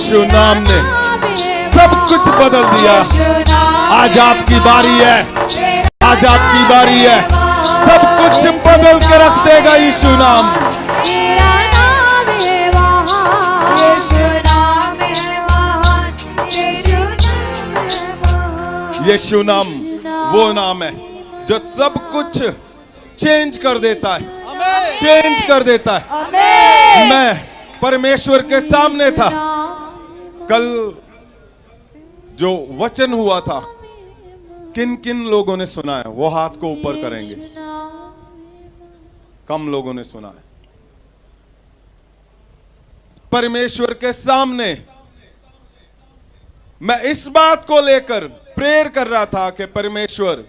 यीशु नाम ने सब कुछ बदल दिया। आज आपकी बारी है, आज आपकी बारी है। सब कुछ बदल के रख देगा यीशु नाम। यीशु नाम वो नाम है जो सब कुछ चेंज कर देता है, चेंज कर देता है। मैं परमेश्वर के सामने था कल, जो वचन हुआ था, किन किन लोगों ने सुना है वो हाथ को ऊपर करेंगे। कम लोगों ने सुना है। परमेश्वर के सामने मैं इस बात को लेकर प्रेयर कर रहा था कि परमेश्वर,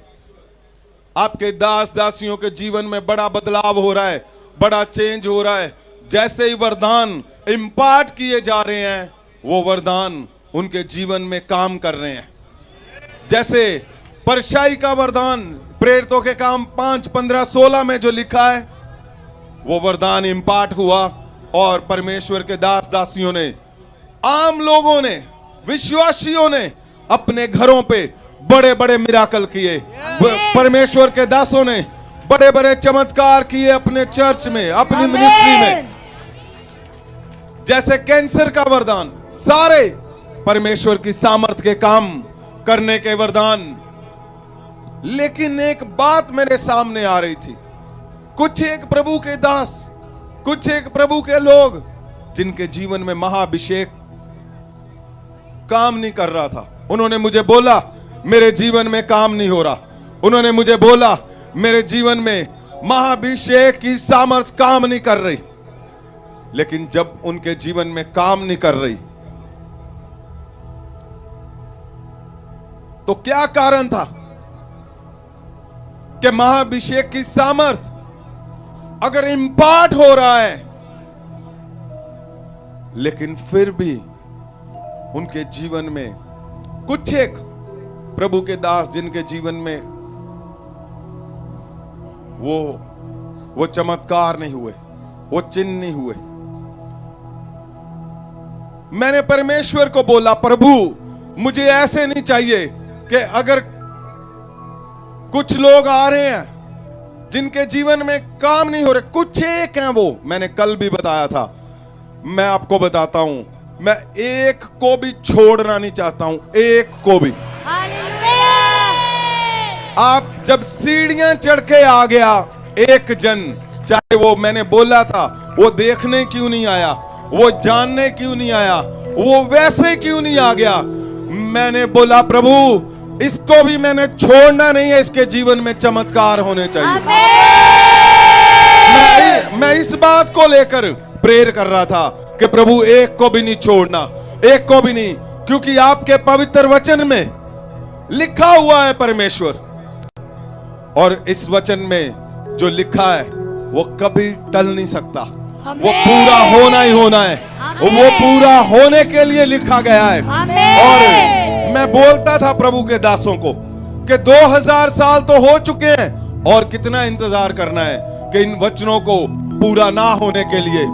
आपके दास दासियों के जीवन में बड़ा बदलाव हो रहा है, बड़ा चेंज हो रहा है। जैसे ही वरदान इंपार्ट किए जा रहे हैं, वो वरदान उनके जीवन में काम कर रहे हैं। जैसे परछाई का वरदान प्रेरितों के काम 5, 15, 16 में जो लिखा है, वो वरदान इंपार्ट हुआ और परमेश्वर के दास दासियों ने, आम लोगों ने, विश्वासियों ने अपने घरों पे बड़े बड़े मिराकल किए। परमेश्वर के दासों ने बड़े बड़े चमत्कार किए अपने चर्च में, अपनी मिनिस्ट्री में। जैसे कैंसर का वरदान, सारे परमेश्वर की सामर्थ के काम करने के वरदान। लेकिन एक बात मेरे सामने आ रही थी, कुछ एक प्रभु के दास, कुछ एक प्रभु के लोग जिनके जीवन में महाअभिषेक काम नहीं कर रहा था। उन्होंने मुझे बोला मेरे जीवन में काम नहीं हो रहा। उन्होंने मुझे बोला मेरे जीवन में महाअभिषेक की सामर्थ काम नहीं कर रही। लेकिन जब उनके जीवन में काम नहीं कर रही तो क्या कारण था कि महाअभिषेक की सामर्थ अगर इंपार्ट हो रहा है, लेकिन फिर भी उनके जीवन में कुछ एक प्रभु के दास जिनके जीवन में वो चमत्कार नहीं हुए, वो चिन्ह नहीं हुए। मैंने परमेश्वर को बोला, प्रभु मुझे ऐसे नहीं चाहिए कि अगर कुछ लोग आ रहे हैं जिनके जीवन में काम नहीं हो रहे, कुछ एक हैं वो, मैंने कल भी बताया था। मैं आपको बताता हूं, मैं एक को भी छोड़ना नहीं चाहता हूं, एक को भी। आप जब सीढ़ियां चढ़ के आ गया एक जन, चाहे वो मैंने बोला था वो देखने क्यों नहीं आया, वो जानने क्यों नहीं आया, वो वैसे क्यों नहीं आ गया, मैंने बोला प्रभु इसको भी मैंने छोड़ना नहीं है, इसके जीवन में चमत्कार होने चाहिए। मैं इस बात को लेकर प्रेयर कर रहा था कि प्रभु एक को भी नहीं छोड़ना, एक को भी नहीं, क्योंकि आपके पवित्र वचन में लिखा हुआ है परमेश्वर, और इस वचन में जो लिखा है वो कभी टल नहीं सकता, वो पूरा होना ही होना है, वो पूरा होने के लिए लिखा गया है। और मैं बोलता था प्रभु के दासों को कि 2000 साल तो हो चुके हैं और कितना इंतजार करना है कि इन वचनों को पूरा ना होने के लिए।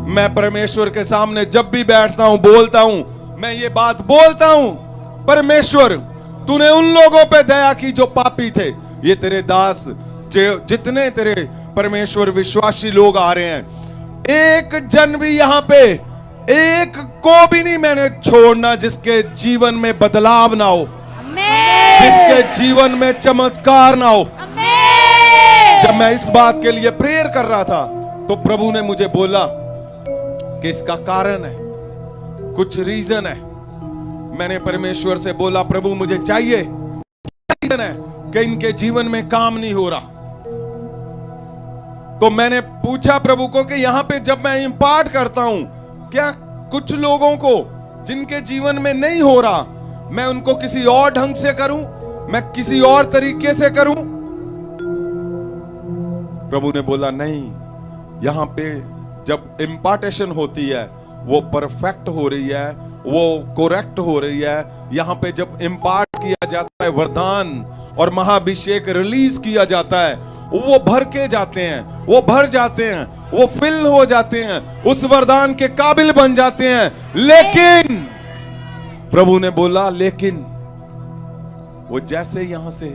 मैं परमेश्वर के सामने जब भी बैठता हूं, बोलता हूं, मैं ये बात बोलता हूं, परमेश्वर तूने उन लोगों पे दया की जो पापी थे। ये तेरे दास जितने तेरे परमेश्वर विश्वासी लोग आ रहे हैं, एक जन भी यहां पे, एक को भी नहीं मैंने छोड़ना जिसके जीवन में बदलाव ना हो, जिसके जीवन में चमत्कार ना हो। जब मैं इस बात के लिए प्रेयर कर रहा था तो प्रभु ने मुझे बोला कि इसका कारण है, कुछ रीजन है। मैंने परमेश्वर से बोला प्रभु मुझे चाहिए, क्या रीजन है कि इनके जीवन में काम नहीं हो रहा। तो मैंने पूछा प्रभु को कि यहां पे जब मैं इंपार्ट करता हूं, क्या कुछ लोगों को जिनके जीवन में नहीं हो रहा, मैं उनको किसी और ढंग से करूं, मैं किसी और तरीके से करूं? प्रभु ने बोला नहीं, यहां पे जब इंपार्टेशन होती है वो परफेक्ट हो रही है, वो करेक्ट हो रही है। यहां पे जब इंपार्ट किया जाता है वरदान और महाअभिषेक रिलीज किया जाता है, वो भर के जाते हैं, वो भर जाते हैं, वो फिल हो जाते हैं, उस वरदान के काबिल बन जाते हैं। लेकिन प्रभु ने बोला, लेकिन वो जैसे यहां से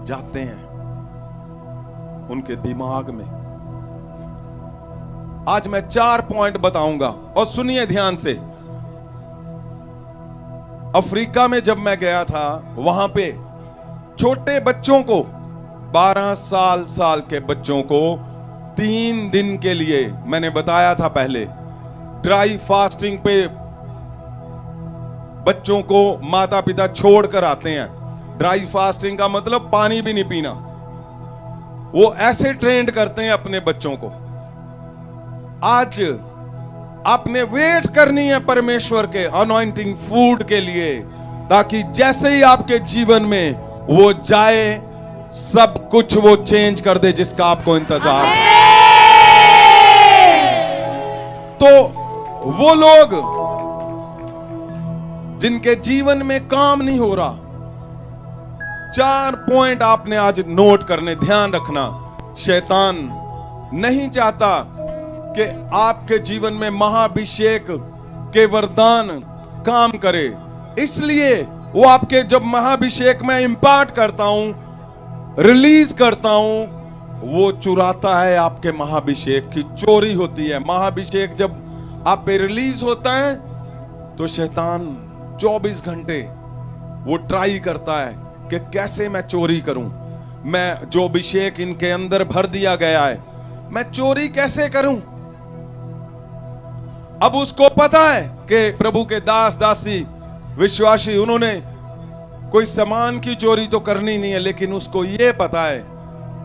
जाते हैं उनके दिमाग में, आज मैं 4 पॉइंट बताऊंगा और सुनिए ध्यान से। अफ्रीका में जब मैं गया था, वहां पे छोटे बच्चों को, 12 साल के बच्चों को 3 दिन के लिए, मैंने बताया था पहले, ड्राई फास्टिंग पे बच्चों को माता पिता छोड़ कर आते हैं। ड्राई फास्टिंग का मतलब पानी भी नहीं पीना। वो ऐसे ट्रेंड करते हैं अपने बच्चों को। आज आपने वेट करनी है परमेश्वर के अनॉइंटिंग फूड के लिए, ताकि जैसे ही आपके जीवन में वो जाए, सब कुछ वो चेंज कर दे जिसका आपको इंतजार है। तो वो लोग जिनके जीवन में काम नहीं हो रहा, 4 पॉइंट आपने आज नोट करने, ध्यान रखना। शैतान नहीं चाहता कि आपके जीवन में महाभिषेक के वरदान काम करे, इसलिए वो आपके जब महाभिषेक में इंपार्ट करता हूं, रिलीज करता हूं, वो चुराता है आपके महाभिषेक की, चोरी होती है। महाभिषेक जब आप पे रिलीज होता है तो शैतान 24 घंटे वो ट्राई करता है कि कैसे मैं चोरी करूं, मैं जो अभिषेक इनके अंदर भर दिया गया है, मैं चोरी कैसे करूं। अब उसको पता है कि प्रभु के दास दासी विश्वासी, उन्होंने कोई सामान की चोरी तो करनी नहीं है, लेकिन उसको यह पता है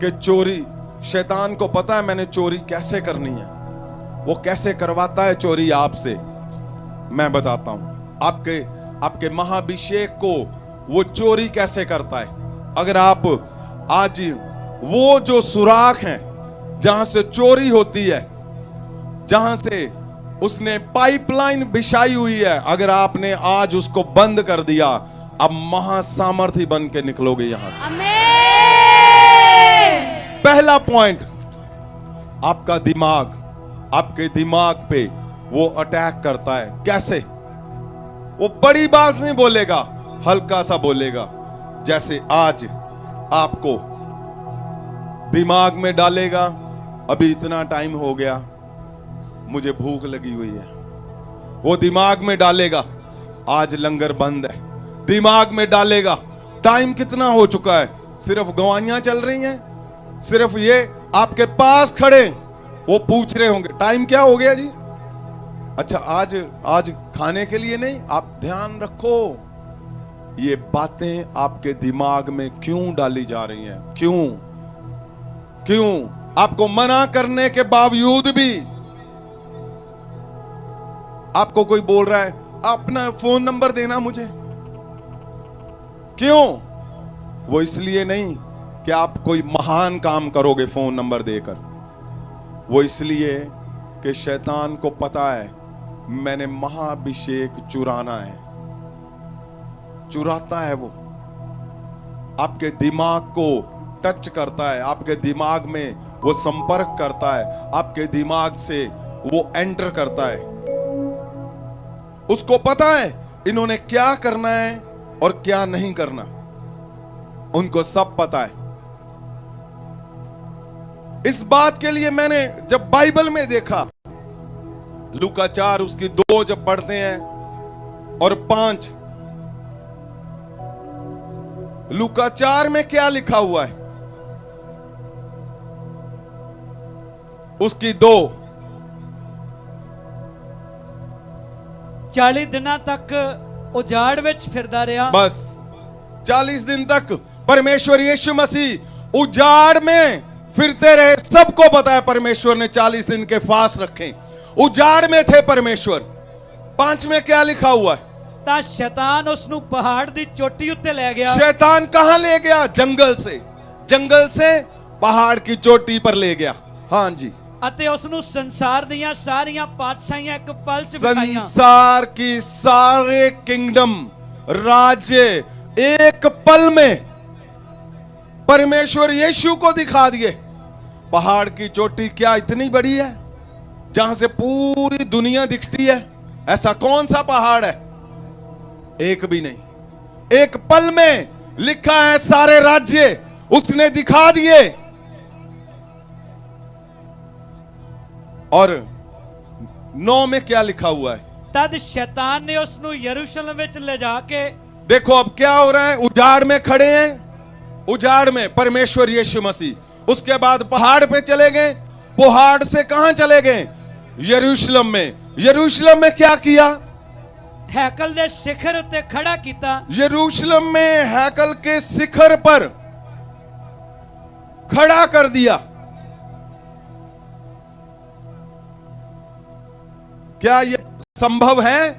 कि चोरी, शैतान को पता है मैंने चोरी कैसे करनी है। वो कैसे करवाता है चोरी आपसे, मैं बताता हूं। आपके महाभिषेक को वो चोरी कैसे करता है। अगर आप आज वो जो सुराख हैं जहां से चोरी होती है, जहां से उसने पाइपलाइन बिछाई हुई है, अगर आपने आज उसको बंद कर दिया, अब महासामर्थी बन के निकलोगे यहां से। आमीन। पहला पॉइंट, आपका दिमाग, आपके दिमाग पे वो अटैक करता है। कैसे? वो बड़ी बात नहीं बोलेगा, हल्का सा बोलेगा। जैसे आज आपको दिमाग में डालेगा, अभी इतना टाइम हो गया, मुझे भूख लगी हुई है। वो दिमाग में डालेगा, आज लंगर बंद है। दिमाग में डालेगा, टाइम कितना हो चुका है, सिर्फ गवाइयां चल रही हैं। सिर्फ ये आपके पास खड़े वो पूछ रहे होंगे टाइम क्या हो गया जी। अच्छा, आज खाने के लिए नहीं। आप ध्यान रखो, ये बातें आपके दिमाग में क्यों डाली जा रही हैं? क्यों आपको मना करने के बावजूद भी आपको कोई बोल रहा है अपना फोन नंबर देना मुझे? क्यों? वो इसलिए नहीं कि आप कोई महान काम करोगे फोन नंबर देकर, वो इसलिए कि शैतान को पता है मैंने महाभिषेक चुराना है। चुराता है वो, आपके दिमाग को टच करता है, आपके दिमाग में वो संपर्क करता है, आपके दिमाग से वो एंटर करता है। उसको पता है इन्होंने क्या करना है और क्या नहीं करना, उनको सब पता है। इस बात के लिए मैंने जब बाइबल में देखा, लूका 4 उसकी 2 जब पढ़ते हैं और 5, लूका 4 में क्या लिखा हुआ है, उसकी 2, 40 दिनों तक उजाड़ विच फिरदा रहा। बस 40 दिन तक परमेश्वर यीशु मसीह उजाड़ में फिरते रहे। सबको पता है परमेश्वर ने 40 दिन के फास्ट रखे, उजाड़ में थे परमेश्वर। 5 में क्या लिखा हुआ है? ता शैतान उसनु पहाड़ दी चोटी उत्ते ले गया। शैतान कहां ले गया? जंगल से पहाड़ की चोटी पर ले गया। हां जी। अते उसनु संसार दियां सारियां पातशाहियां एक पल च दिखाईयां। संसार की सारे किंगडम, राज्य एक पल में परमेश्वर यीशु को दिखा दिए। पहाड़ की चोटी क्या इतनी बड़ी है जहां से पूरी दुनिया दिखती है? ऐसा कौन सा पहाड़ है? एक भी नहीं। एक पल में लिखा है सारे राज्य उसने दिखा दिए। और 9 में क्या लिखा हुआ है? तद शैतान ने उसनु यरूशलेम विच ले जाके, देखो अब क्या हो रहा है। उजाड़ में खड़े हैं, उजाड़ में परमेश्वर यीशु मसीह। उसके बाद पहाड़ पे चले गए। पहाड़ से कहां चले गए? यरूशलेम में। यरूशलेम में क्या किया? हैकल दे शिखर उत्ते खड़ा कीता। यरूशलेम में हैकल के शिखर पर खड़ा कर दिया। क्या यह संभव है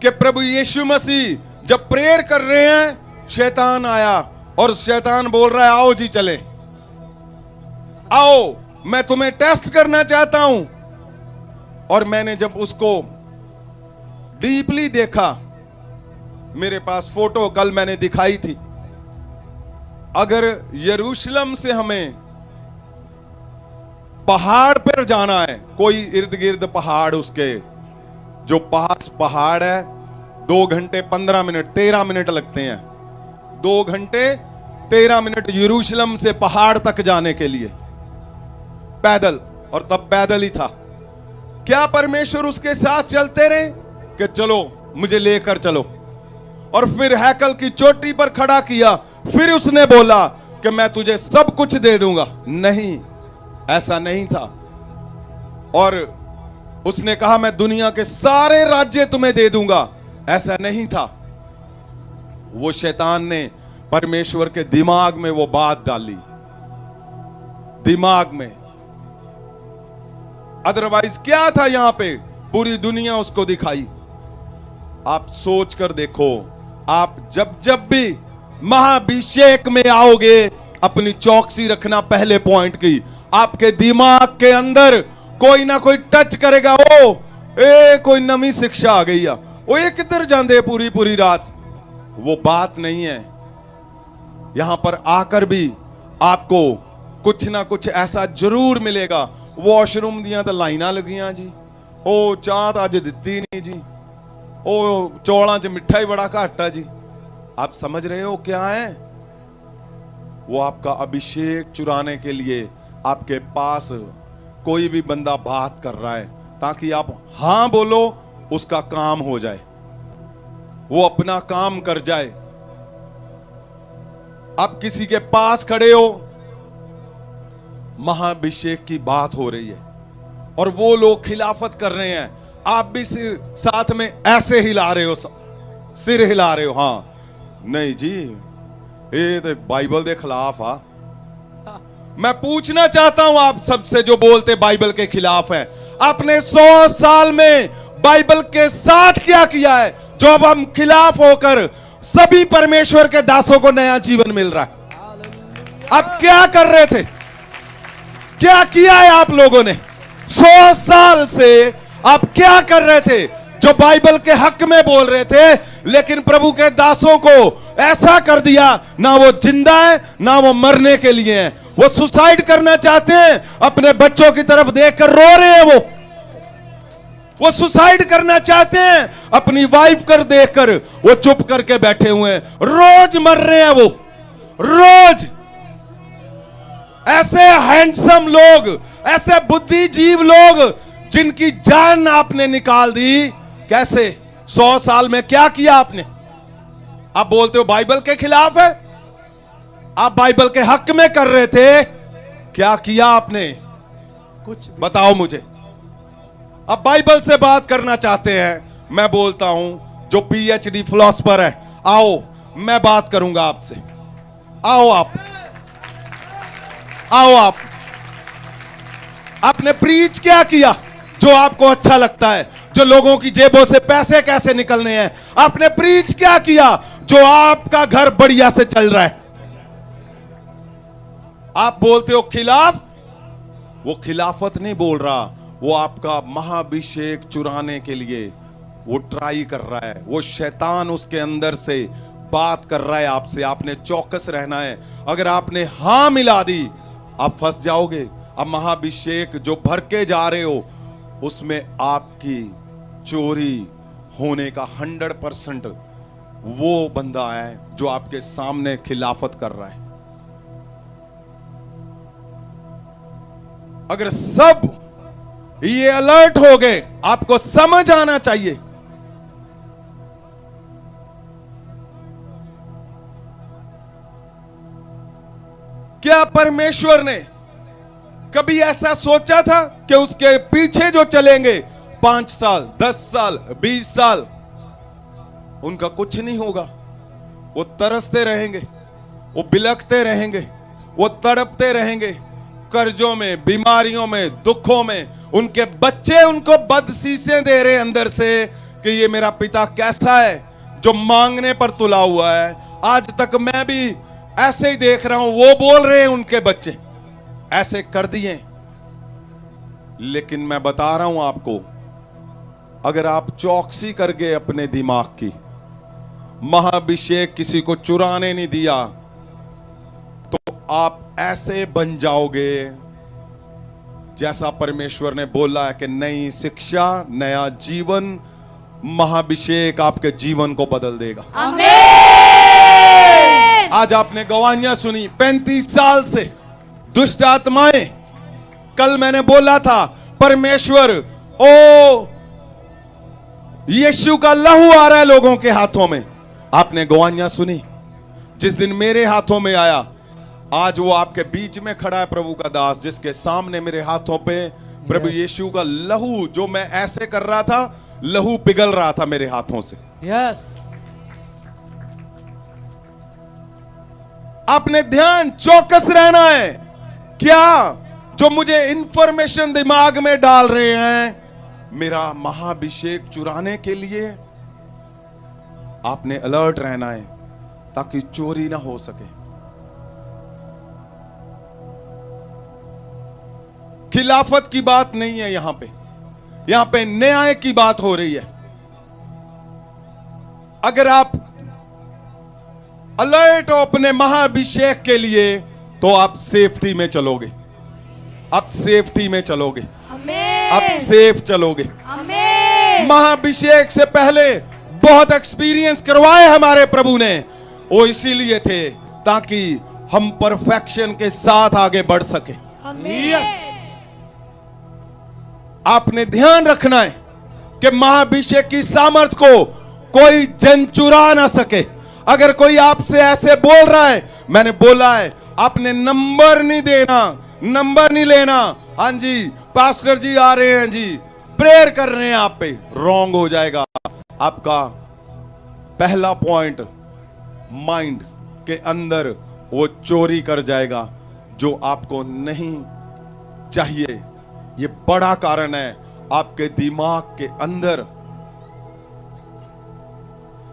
कि प्रभु यीशु मसीह जब प्रेयर कर रहे हैं, शैतान आया और शैतान बोल रहा है आओ जी चले, आओ मैं तुम्हें टेस्ट करना चाहता हूं। और मैंने जब उसको डीपली देखा, मेरे पास फोटो कल मैंने दिखाई थी। अगर यरूशलेम से हमें पहाड़ पर जाना है, कोई इर्द गिर्द पहाड़ उसके जो पास पहाड़ है, 2 घंटे 15 मिनट 13 मिनट लगते हैं। 2 घंटे 13 मिनट यरूशलेम से पहाड़ तक जाने के लिए पैदल, और तब पैदल ही था। क्या परमेश्वर उसके साथ चलते रहे कि चलो मुझे लेकर चलो? और फिर हैकल की चोटी पर खड़ा किया। फिर उसने बोला कि मैं तुझे सब कुछ दे दूंगा। नहीं, ऐसा नहीं था। और उसने कहा मैं दुनिया के सारे राज्य तुम्हें दे दूंगा। ऐसा नहीं था। वो शैतान ने परमेश्वर के दिमाग में वो बात डाली, दिमाग में। अदरवाइज क्या था यहां पे? पूरी दुनिया उसको दिखाई। आप सोच कर देखो, आप जब जब भी महाभिषेक में आओगे, अपनी चौकसी रखना पहले पॉइंट की। आपके दिमाग के अंदर कोई ना कोई टच करेगा। कोई नवी शिक्षा आ गई है, वो ये किधर जाते पूरी पूरी रात। वो बात नहीं है। यहां पर आकर भी आपको कुछ ना कुछ ऐसा जरूर मिलेगा। वॉशरूम दियां तो लाइना लगियां जी, ओ चाह तो अज दिती नहीं जी, ओ चौलों च मिठा ही बड़ा घट है जी। आप समझ रहे हो क्या है? वो आपका अभिषेक चुराने के लिए आपके पास कोई भी बंदा बात कर रहा है, ताकि आप हां बोलो, उसका काम हो जाए, वो अपना काम कर जाए। आप किसी के पास खड़े हो, महाभिषेक की बात हो रही है और वो लोग खिलाफत कर रहे हैं, आप भी सिर साथ में ऐसे हिला रहे हो, सिर हिला रहे हो। हां नहीं जी, ये तो बाइबल के खिलाफ आ। मैं पूछना चाहता हूं आप सबसे जो बोलते बाइबल के खिलाफ हैं, आपने 100 साल में बाइबल के साथ क्या किया है जो अब हम खिलाफ होकर सभी परमेश्वर के दासों को नया जीवन मिल रहा है? आप क्या कर रहे थे? क्या किया है आप लोगों ने? 100 साल से आप क्या कर रहे थे जो बाइबल के हक में बोल रहे थे, लेकिन प्रभु के दासों को ऐसा कर दिया, ना वो जिंदा है ना वो मरने के लिए है। वो सुसाइड करना चाहते हैं, अपने बच्चों की तरफ देखकर रो रहे हैं। वो सुसाइड करना चाहते हैं, अपनी वाइफ कर देखकर वो चुप करके बैठे हुए हैं। रोज मर रहे हैं वो, रोज। ऐसे हैंडसम लोग, ऐसे बुद्धिजीव लोग जिनकी जान आपने निकाल दी। कैसे? 100 साल में क्या किया आपने? आप बोलते हो बाइबल के खिलाफ है, आप बाइबल के हक में कर रहे थे। क्या किया आपने? कुछ बताओ मुझे। अब बाइबल से बात करना चाहते हैं, मैं बोलता हूं जो पीएचडी फिलोसफर है, आओ मैं बात करूंगा आपसे। आओ आप, आओ आप। आपने प्रीच क्या किया जो आपको अच्छा लगता है, जो लोगों की जेबों से पैसे कैसे निकलने हैं? आपने प्रीच क्या किया जो आपका घर बढ़िया से चल रहा है? आप बोलते हो खिलाफ, वो खिलाफत नहीं बोल रहा, वो आपका महाभिषेक चुराने के लिए वो ट्राई कर रहा है। वो शैतान उसके अंदर से बात कर रहा है आपसे। आपने चौकस रहना है। अगर आपने हां मिला दी, आप फंस जाओगे। अब महाभिषेक जो भर के जा रहे हो, उसमें आपकी चोरी होने का 100% वो बंदा है जो आपके सामने खिलाफत कर रहा है। अगर सब ये अलर्ट हो गए, आपको समझ आना चाहिए क्या परमेश्वर ने कभी ऐसा सोचा था कि उसके पीछे जो चलेंगे 5 साल, 10 साल, 20 साल, उनका कुछ नहीं होगा? वो तरसते रहेंगे, वो बिलखते रहेंगे, वो तड़पते रहेंगे, कर्जों में, बीमारियों में, दुखों में। उनके बच्चे उनको बदसीसें दे रहे अंदर से कि ये मेरा पिता कैसा है जो मांगने पर तुला हुआ है। आज तक मैं भी ऐसे ही देख रहा हूं, वो बोल रहे हैं उनके बच्चे ऐसे कर दिए। लेकिन मैं बता रहा हूं आपको, अगर आप चौकसी कर गए अपने दिमाग की, महाभिषेक किसी को चुराने नहीं दिया, तो आप ऐसे बन जाओगे जैसा परमेश्वर ने बोला है कि नई शिक्षा, नया जीवन, महाभिषेक आपके जीवन को बदल देगा। आमीन। आज आपने गवाहियां सुनी, 35 साल से दुष्ट आत्माएं। कल मैंने बोला था परमेश्वर, ओ यीशु का लहू आ रहा है लोगों के हाथों में। आपने गवाहियां सुनी। जिस दिन मेरे हाथों में आया, आज वो आपके बीच में खड़ा है, प्रभु का दास, जिसके सामने मेरे हाथों पे प्रभु यीशु का लहू, जो मैं ऐसे कर रहा था, लहू पिघल रहा था मेरे हाथों से। यस। आपने ध्यान, चौकस रहना है। क्या जो मुझे इंफॉर्मेशन दिमाग में डाल रहे हैं मेरा महाभिषेक चुराने के लिए? आपने अलर्ट रहना है ताकि चोरी ना हो सके। खिलाफत की बात नहीं है यहां पे न्याय की बात हो रही है। अगर आप अलर्ट हो अपने महाभिषेक के लिए, तो आप सेफ्टी में चलोगे। आप सेफ्टी में चलोगे, आप सेफ चलोगे। महाभिषेक से पहले बहुत एक्सपीरियंस करवाए हमारे प्रभु ने, वो इसीलिए थे ताकि हम परफेक्शन के साथ आगे बढ़ सके। यस। आपने ध्यान रखना है कि महाभिषेक की सामर्थ को कोई जन चुरा ना सके। अगर कोई आपसे ऐसे बोल रहा है, मैंने बोला है, आपने नंबर नहीं देना, नंबर नहीं लेना। हाँ जी, पास्टर जी आ रहे हैं जी, प्रेयर कर रहे हैं आप पे, रॉन्ग हो जाएगा। आपका पहला पॉइंट माइंड के अंदर वो चोरी कर जाएगा जो आपको नहीं चाहिए। ये बड़ा कारण है आपके दिमाग के अंदर।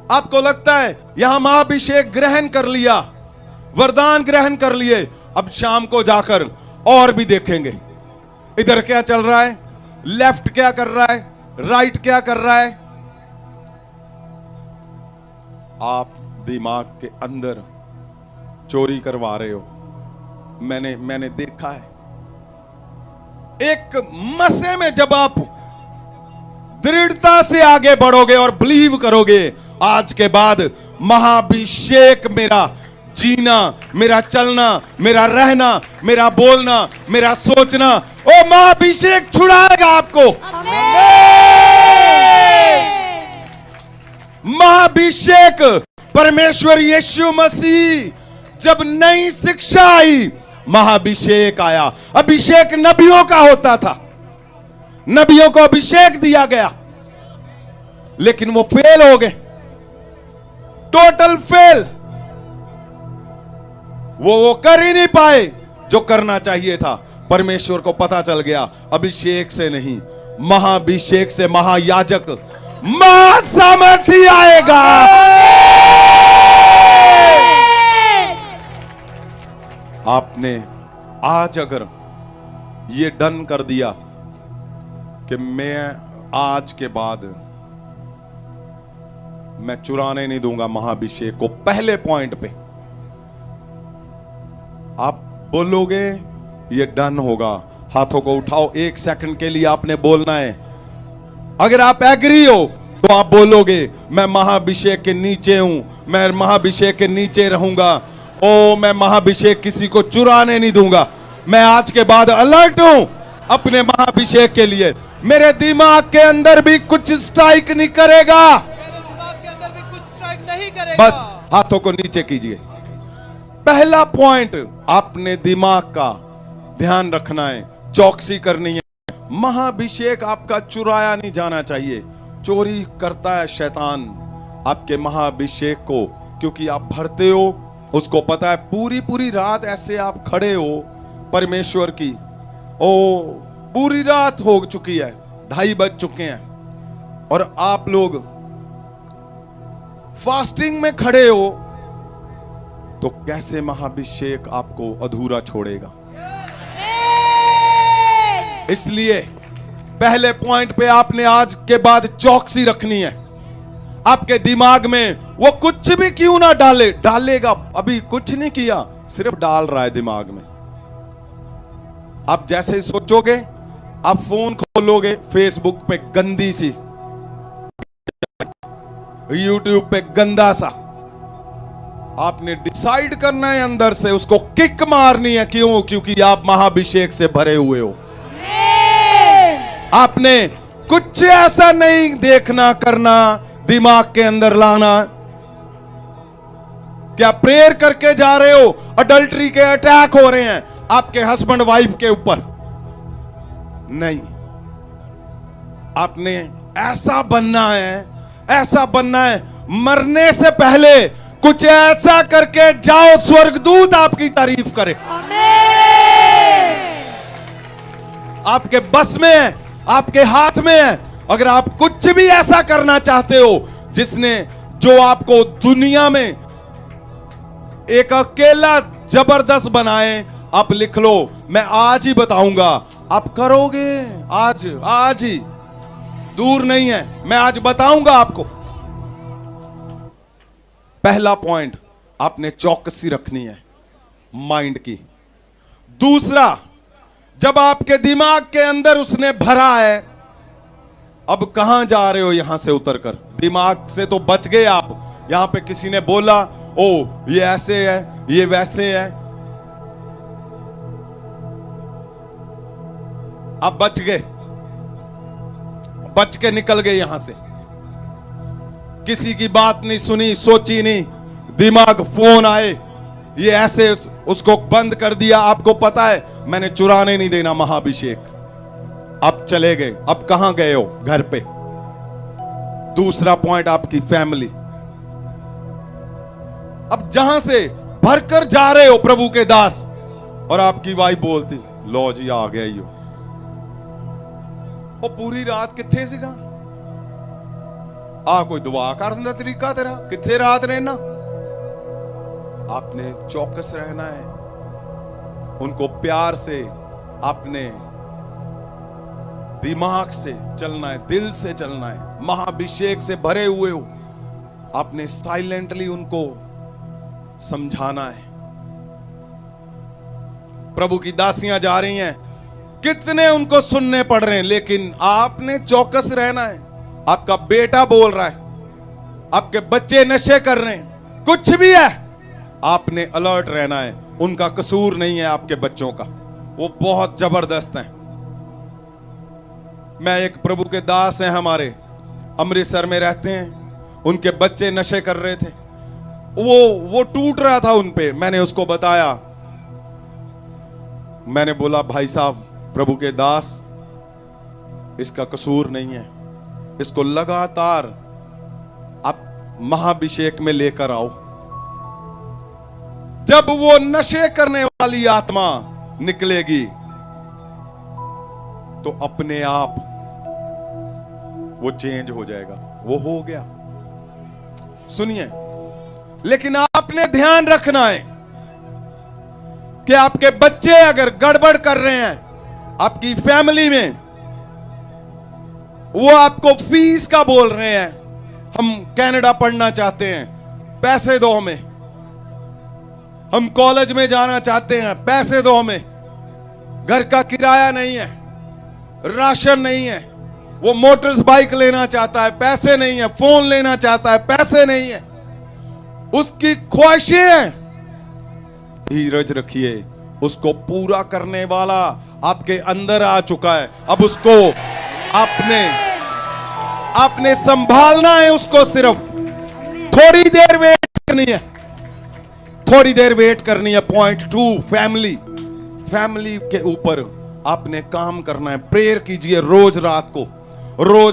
आपको लगता है यहां महाभिषेक ग्रहण कर लिया, वरदान ग्रहण कर लिए, अब शाम को जाकर और भी देखेंगे इधर क्या चल रहा है, लेफ्ट क्या कर रहा है, राइट क्या कर रहा है। आप दिमाग के अंदर चोरी करवा रहे हो। मैंने देखा है। एक मसे में जब आप दृढ़ता से आगे बढ़ोगे और बिलीव करोगे, आज के बाद महाभिषेक मेरा जीना, मेरा चलना, मेरा रहना, मेरा बोलना, मेरा सोचना, ओ महाभिषेक छुड़ाएगा आपको। महाभिषेक परमेश्वर यीशु मसीह, जब नई शिक्षा आई, महाभिषेक आया। अभिषेक नबियों का होता था, नबियों को अभिषेक दिया गया, लेकिन वो फेल हो गए, टोटल फेल। वो कर ही नहीं पाए जो करना चाहिए था। परमेश्वर को पता चल गया, अभिषेक से नहीं, महाभिषेक से महायाजक, महासामर्थी आएगा। आपने आज अगर ये डन कर दिया कि मैं आज के बाद मैं चुराने नहीं दूंगा महाभिषेक को, पहले पॉइंट पे आप बोलोगे, ये डन होगा। हाथों को उठाओ, 1 सेकंड के लिए आपने बोलना है, अगर आप एग्री हो तो आप बोलोगे मैं महाभिषेक के नीचे हूं, मैं महाभिषेक के नीचे रहूंगा। ओ मैं महाभिषेक किसी को चुराने नहीं दूंगा। मैं आज के बाद अलर्ट हूं अपने महाभिषेक के लिए। मेरे दिमाग के अंदर भी कुछ स्ट्राइक नहीं करेगा। मेरे दिमाग के अंदर भी कुछ स्ट्राइक नहीं करेगा। बस हाथों को नीचे कीजिए। पहला पॉइंट, आपने दिमाग का ध्यान रखना है, चौकसी करनी है। महाभिषेक आपका चुराया नहीं जाना चाहिए। चोरी करता है शैतान आपके महाभिषेक को, क्योंकि आप भरते हो, उसको पता है। पूरी पूरी रात ऐसे आप खड़े हो परमेश्वर की, ओ पूरी रात हो चुकी है, 2:30 बज चुके हैं, और आप लोग फास्टिंग में खड़े हो, तो कैसे महाभिषेक आपको अधूरा छोड़ेगा? इसलिए पहले पॉइंट पे आपने आज के बाद चौकसी रखनी है। आपके दिमाग में वो कुछ भी क्यों ना डालेगा, अभी कुछ नहीं किया, सिर्फ डाल रहा है दिमाग में। आप जैसे ही सोचोगे, आप फोन खोलोगे, फेसबुक पे गंदी सी, यूट्यूब पे गंदा सा, आपने डिसाइड करना है अंदर से, उसको किक मारनी है। क्यों? क्योंकि आप महाभिषेक से भरे हुए हो। आपने कुछ ऐसा नहीं देखना करना, दिमाग के अंदर लाना। क्या प्रेयर करके जा रहे हो, अडल्ट्री के अटैक हो रहे हैं आपके हस्बैंड वाइफ के ऊपर? नहीं, आपने ऐसा बनना है, ऐसा बनना है, मरने से पहले कुछ ऐसा करके जाओ, स्वर्गदूत आपकी तारीफ करे। आपके बस में है, आपके हाथ में है। अगर आप कुछ भी ऐसा करना चाहते हो जिसने, जो आपको दुनिया में एक अकेला जबरदस्त बनाए, आप लिख लो, मैं आज ही बताऊंगा। आप करोगे आज ही, दूर नहीं है, मैं आज बताऊंगा आपको। पहला पॉइंट, आपने चौकसी रखनी है माइंड की। दूसरा, जब आपके दिमाग के अंदर उसने भरा है, अब कहां जा रहे हो यहां से उतरकर? दिमाग से तो बच गए आप। यहां पे किसी ने बोला, ओ ये ऐसे है, ये वैसे है, आप बच गए, बच के निकल गए यहां से। किसी की बात नहीं सुनी, सोची नहीं, दिमाग फोन आए, ये ऐसे, उसको बंद कर दिया। आपको पता है मैंने चुराने नहीं देना महाभिषेक। अब चले गए। अब कहां गए हो? घर पे। दूसरा पॉइंट, आपकी फैमिली। अब जहां से भरकर जा रहे हो प्रभु के दास, और आपकी वाइफ बोलती, लो जी आ गया यो, ਉਹ पूरी रात किथे सीगा? कोई दुआ करने का तरीका तेरा? किथे रात रहना? आपने चौकस रहना है, उनको प्यार से, अपने दिमाग से चलना है, दिल से चलना है, महाभिषेक से भरे हुए हो। आपने साइलेंटली उनको समझाना है। प्रभु की दासियां जा रही हैं, कितने उनको सुनने पड़ रहे हैं, लेकिन आपने चौकस रहना है। आपका बेटा बोल रहा है, आपके बच्चे नशे कर रहे हैं, कुछ भी है, आपने अलर्ट रहना है। उनका कसूर नहीं है आपके बच्चों का, वो बहुत जबरदस्त हैं। मैं एक प्रभु के दास हैं हमारे, अमृतसर में रहते हैं, उनके बच्चे नशे कर रहे थे, वो टूट रहा था उन पे। मैंने उसको बताया, मैंने बोला भाई साहब, प्रभु के दास, इसका कसूर नहीं है, इसको लगातार आप महाभिषेक में लेकर आओ। जब वो नशे करने वाली आत्मा निकलेगी तो अपने आप वो चेंज हो जाएगा। वो हो गया। सुनिए, लेकिन आपने ध्यान रखना है कि आपके बच्चे अगर गड़बड़ कर रहे हैं आपकी फैमिली में, वो आपको फीस का बोल रहे हैं, हम कनाडा पढ़ना चाहते हैं, पैसे दो हमें, हम कॉलेज में जाना चाहते हैं, पैसे दो हमें, घर का किराया नहीं है, राशन नहीं है, वो मोटर्स बाइक लेना चाहता है, पैसे नहीं है, फोन लेना चाहता है, पैसे नहीं है, उसकी ख्वाहिशें हैं। धीरज रखिए, उसको पूरा करने वाला आपके अंदर आ चुका है। अब उसको आपने संभालना है, उसको सिर्फ थोड़ी देर वेट करनी है, थोड़ी देर वेट करनी है। पॉइंट 2, फैमिली के ऊपर आपने काम करना है। प्रेयर कीजिए रोज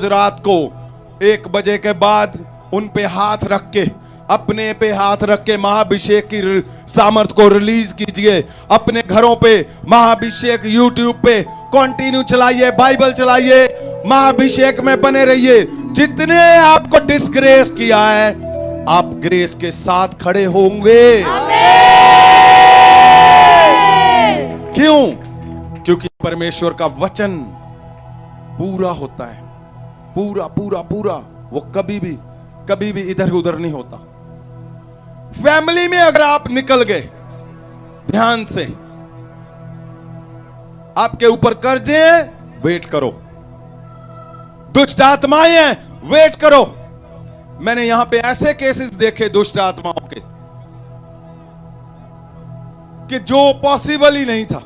रात को 1 बजे के बाद उन पे हाथ रख के, अपने पे हाथ रख के महाभिषेक की सामर्थ को रिलीज कीजिए। अपने घरों पे महाभिषेक यूट्यूब पे कंटिन्यू चलाइए, बाइबल चलाइए, महाभिषेक में बने रहिए। जितने आपको डिसग्रेस किया है, आप ग्रेस के साथ खड़े होंगे। क्यों? क्योंकि परमेश्वर का वचन पूरा होता है, पूरा। वो कभी भी इधर उधर नहीं होता। फैमिली में अगर आप निकल गए, ध्यान से, आपके ऊपर कर्जे हैं, वेट करो। दुष्ट आत्माएं हैं, वेट करो। मैंने यहां पे ऐसे केसेस देखे दुष्ट आत्माओं के कि जो पॉसिबल ही नहीं था,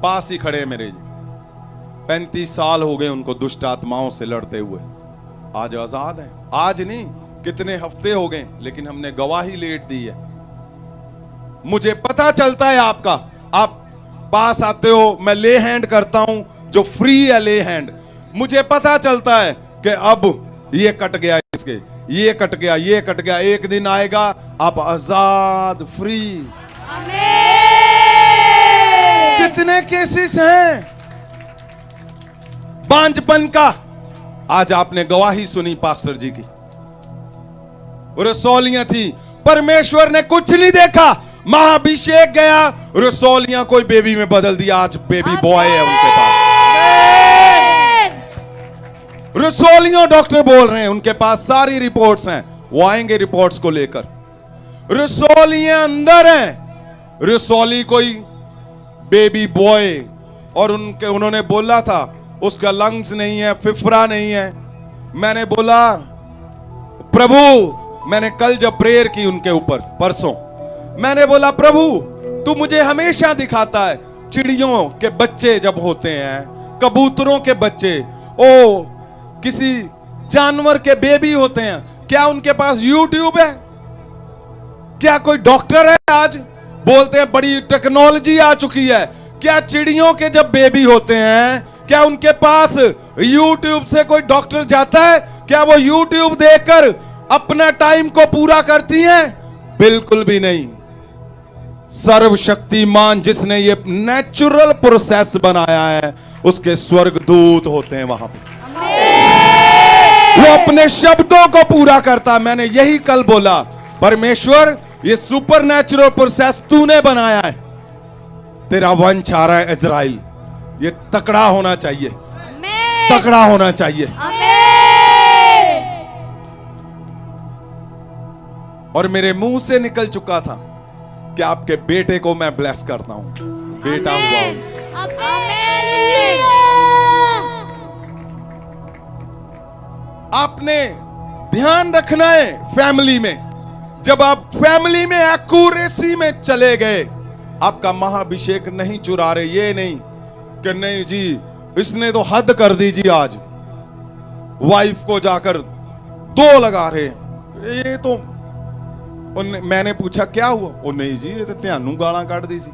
पास ही खड़े मेरे। 35 साल हो गए उनको दुष्ट आत्माओं से लड़ते हुए। आज आजाद है। आज नहीं, कितने हफ्ते हो गए, लेकिन हमने गवाही लेट दी है। मुझे पता चलता है आपका, आप पास आते हो, मैं ले हैंड करता हूं, जो फ्री है ले हैंड। मुझे पता चलता है कि अब ये कट गया, इसके ये कट गया। एक दिन आएगा आप आजाद, फ्री। कितने केसेस हैं बांझपन का। आज आपने गवाही सुनी पास्टर जी की। रसौलियां थी, परमेश्वर ने कुछ नहीं देखा, महाभिषेक गया, रसौलियां कोई बेबी में बदल दिया। आज बेबी बॉय है उनके पास। रसौलियों डॉक्टर बोल रहे हैं, उनके पास सारी रिपोर्ट्स हैं, वो आएंगे रिपोर्ट्स को लेकर। रसौलियां अंदर हैं, रसौली कोई बेबी बॉय, और उन्होंने बोला था उसका लंग्स नहीं है, फिफरा नहीं है। मैंने बोला प्रभु, मैंने कल जब प्रेयर की उनके ऊपर, परसों, मैंने बोला प्रभु तू मुझे हमेशा दिखाता है चिड़ियों के बच्चे जब होते हैं, कबूतरों के बच्चे, ओ किसी जानवर के बेबी होते हैं, क्या उनके पास यूट्यूब है? क्या कोई डॉक्टर है? आज बोलते हैं बड़ी टेक्नोलॉजी आ चुकी है। क्या चिड़ियों के जब बेबी होते हैं, क्या उनके पास यूट्यूब से कोई डॉक्टर जाता है? क्या वो यूट्यूब देखकर अपना टाइम को पूरा करती हैं? बिल्कुल भी नहीं। सर्वशक्तिमान जिसने ये नेचुरल प्रोसेस बनाया है, उसके स्वर्गदूत होते हैं वहां पे। वो अपने शब्दों को पूरा करता। मैंने यही कल बोला, परमेश्वर ये सुपर नेचुरल प्रोसेस तूने बनाया है। तेरा वंश आ रहा है इजराइल, ये तकड़ा होना चाहिए, तकड़ा होना चाहिए। और मेरे मुंह से निकल चुका था कि आपके बेटे को मैं ब्लेस करता हूं, बेटा हुआ हूं। आपने ध्यान रखना है फैमिली में। जब आप फैमिली में एक्यूरेसी में चले गए, आपका महाभिषेक नहीं चुरा रहे। ये नहीं कि नहीं जी इसने तो हद कर दी जी, आज वाइफ को जाकर 2 लगा रहे, ये तो। मैंने पूछा क्या हुआ? वो नहीं जी ये तो ध्यानू गाला काट दी सी।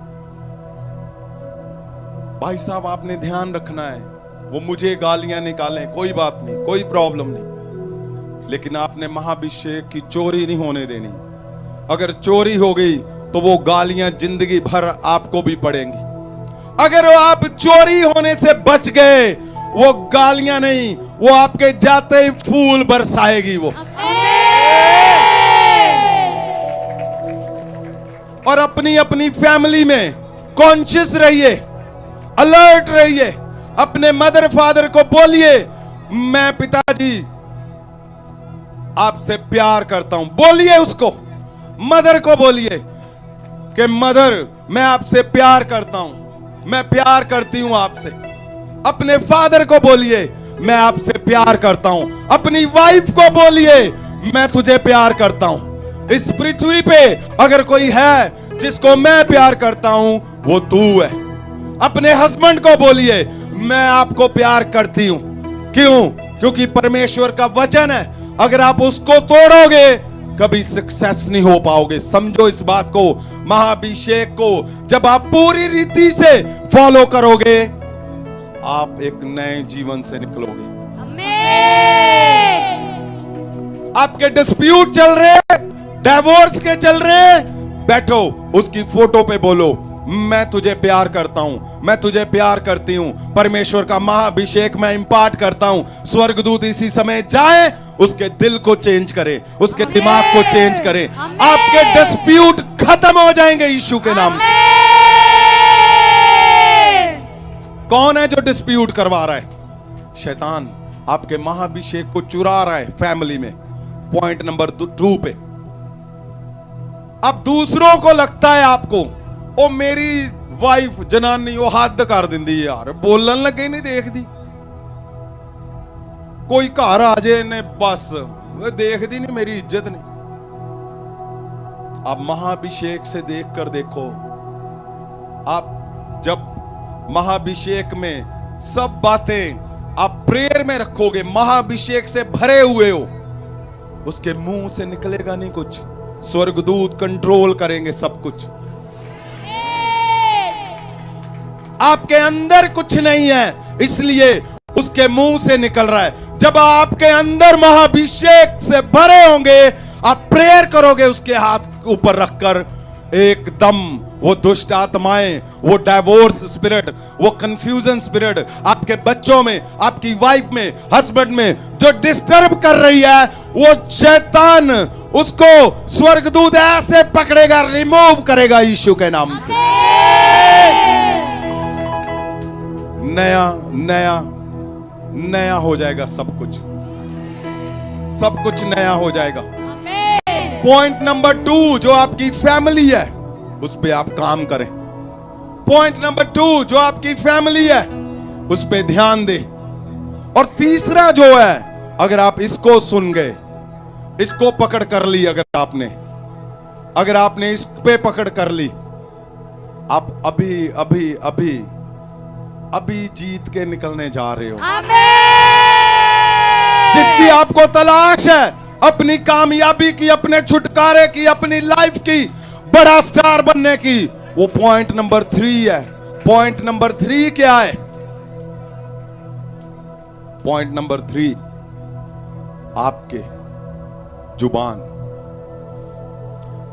भाई साहब आपने ध्यान रखना है, वो मुझे गालियां निकालें, कोई बात नहीं, कोई प्रॉब्लम नहीं, लेकिन आपने महाभिषेक की चोरी नहीं होने देनी। अगर चोरी हो गई तो वो गालियां जिंदगी भर आपको भी पड़ेंगी। अगर वो आप चोरी होने से बच गए, वो गालियां नहीं, वो आपके जाते ही फूल बरसाएगी वो। और अपनी अपनी फैमिली में कॉन्शियस रहिए, अलर्ट रहिए। अपने मदर फादर को बोलिए मैं पिताजी आपसे प्यार करता हूं। बोलिए उसको, मदर को बोलिए कि मदर मैं आपसे प्यार करता हूं, मैं प्यार करती हूं आपसे। अपने फादर को बोलिए मैं आपसे प्यार करता हूं। अपनी वाइफ को बोलिए मैं तुझे प्यार करता हूं। इस पृथ्वी पे अगर कोई है जिसको मैं प्यार करता हूं वो तू है। अपने हस्बैंड को बोलिए मैं आपको प्यार करती हूं। क्यों? क्योंकि परमेश्वर का वचन है, अगर आप उसको तोड़ोगे कभी सक्सेस नहीं हो पाओगे। समझो इस बात को। महाअभिषेक को जब आप पूरी रीति से फॉलो करोगे आप एक नए जीवन से निकलोगे। आपके डिस्प्यूट चल रहे, डिवोर्स के चल रहे, बैठो उसकी फोटो पे बोलो मैं तुझे प्यार करता हूं, मैं तुझे प्यार करती हूं। परमेश्वर का महाअभिषेक मैं इंपार्ट करता हूं। स्वर्गदूत इसी समय जाए उसके दिल को चेंज करे, उसके दिमाग को चेंज करे। आपके डिस्प्यूट खत्म हो जाएंगे यीशु के नाम से। कौन है जो डिस्प्यूट करवा रहा है? शैतान आपके महाअभिषेक को चुरा रहा है फैमिली में। पॉइंट नंबर 2 पे अब दूसरों को लगता है आपको ओ मेरी वाइफ जनानी वो हद कर दिंदी यार, बोलन लगे नहीं देख दी। कोई घर आ जाए ने बस वो देख दी नहीं, मेरी इज्जत नहीं। आप महाअभिषेक से देखकर देखो। आप जब महाअभिषेक में सब बातें आप प्रेयर में रखोगे, महाअभिषेक से भरे हुए हो, उसके मुंह से निकलेगा नहीं कुछ। स्वर्गदूत कंट्रोल करेंगे सब कुछ। आपके अंदर कुछ नहीं है इसलिए उसके मुंह से निकल रहा है। जब आपके अंदर महाअभिषेक से भरे होंगे आप प्रेयर करोगे उसके हाथ ऊपर रखकर, एकदम वो दुष्ट आत्माएं, वो डाइवोर्स स्पिरिट, वो कंफ्यूजन स्पिरिट आपके बच्चों में, आपकी वाइफ में, हस्बैंड में जो डिस्टर्ब कर रही है, वो शैतान उसको स्वर्गदूत ऐसे पकड़ेगा, रिमूव करेगा यीशु के नाम से। नया नया नया हो जाएगा सब कुछ, सब कुछ नया हो जाएगा। पॉइंट नंबर 2 जो आपकी फैमिली है उस पे आप काम करें। पॉइंट नंबर 2 जो आपकी फैमिली है उस पे ध्यान दे। और तीसरा जो है, अगर आप इसको सुन गए, इसको पकड़ कर ली, अगर आपने इस पे पकड़ कर ली, आप अभी अभी अभी अभी जीत के निकलने जा रहे हो। जिसकी आपको तलाश है अपनी कामयाबी की, अपने छुटकारे की, अपनी लाइफ की, बड़ा स्टार बनने की, वो पॉइंट नंबर 3 है। पॉइंट नंबर 3 क्या है? पॉइंट नंबर 3 आपके जुबान।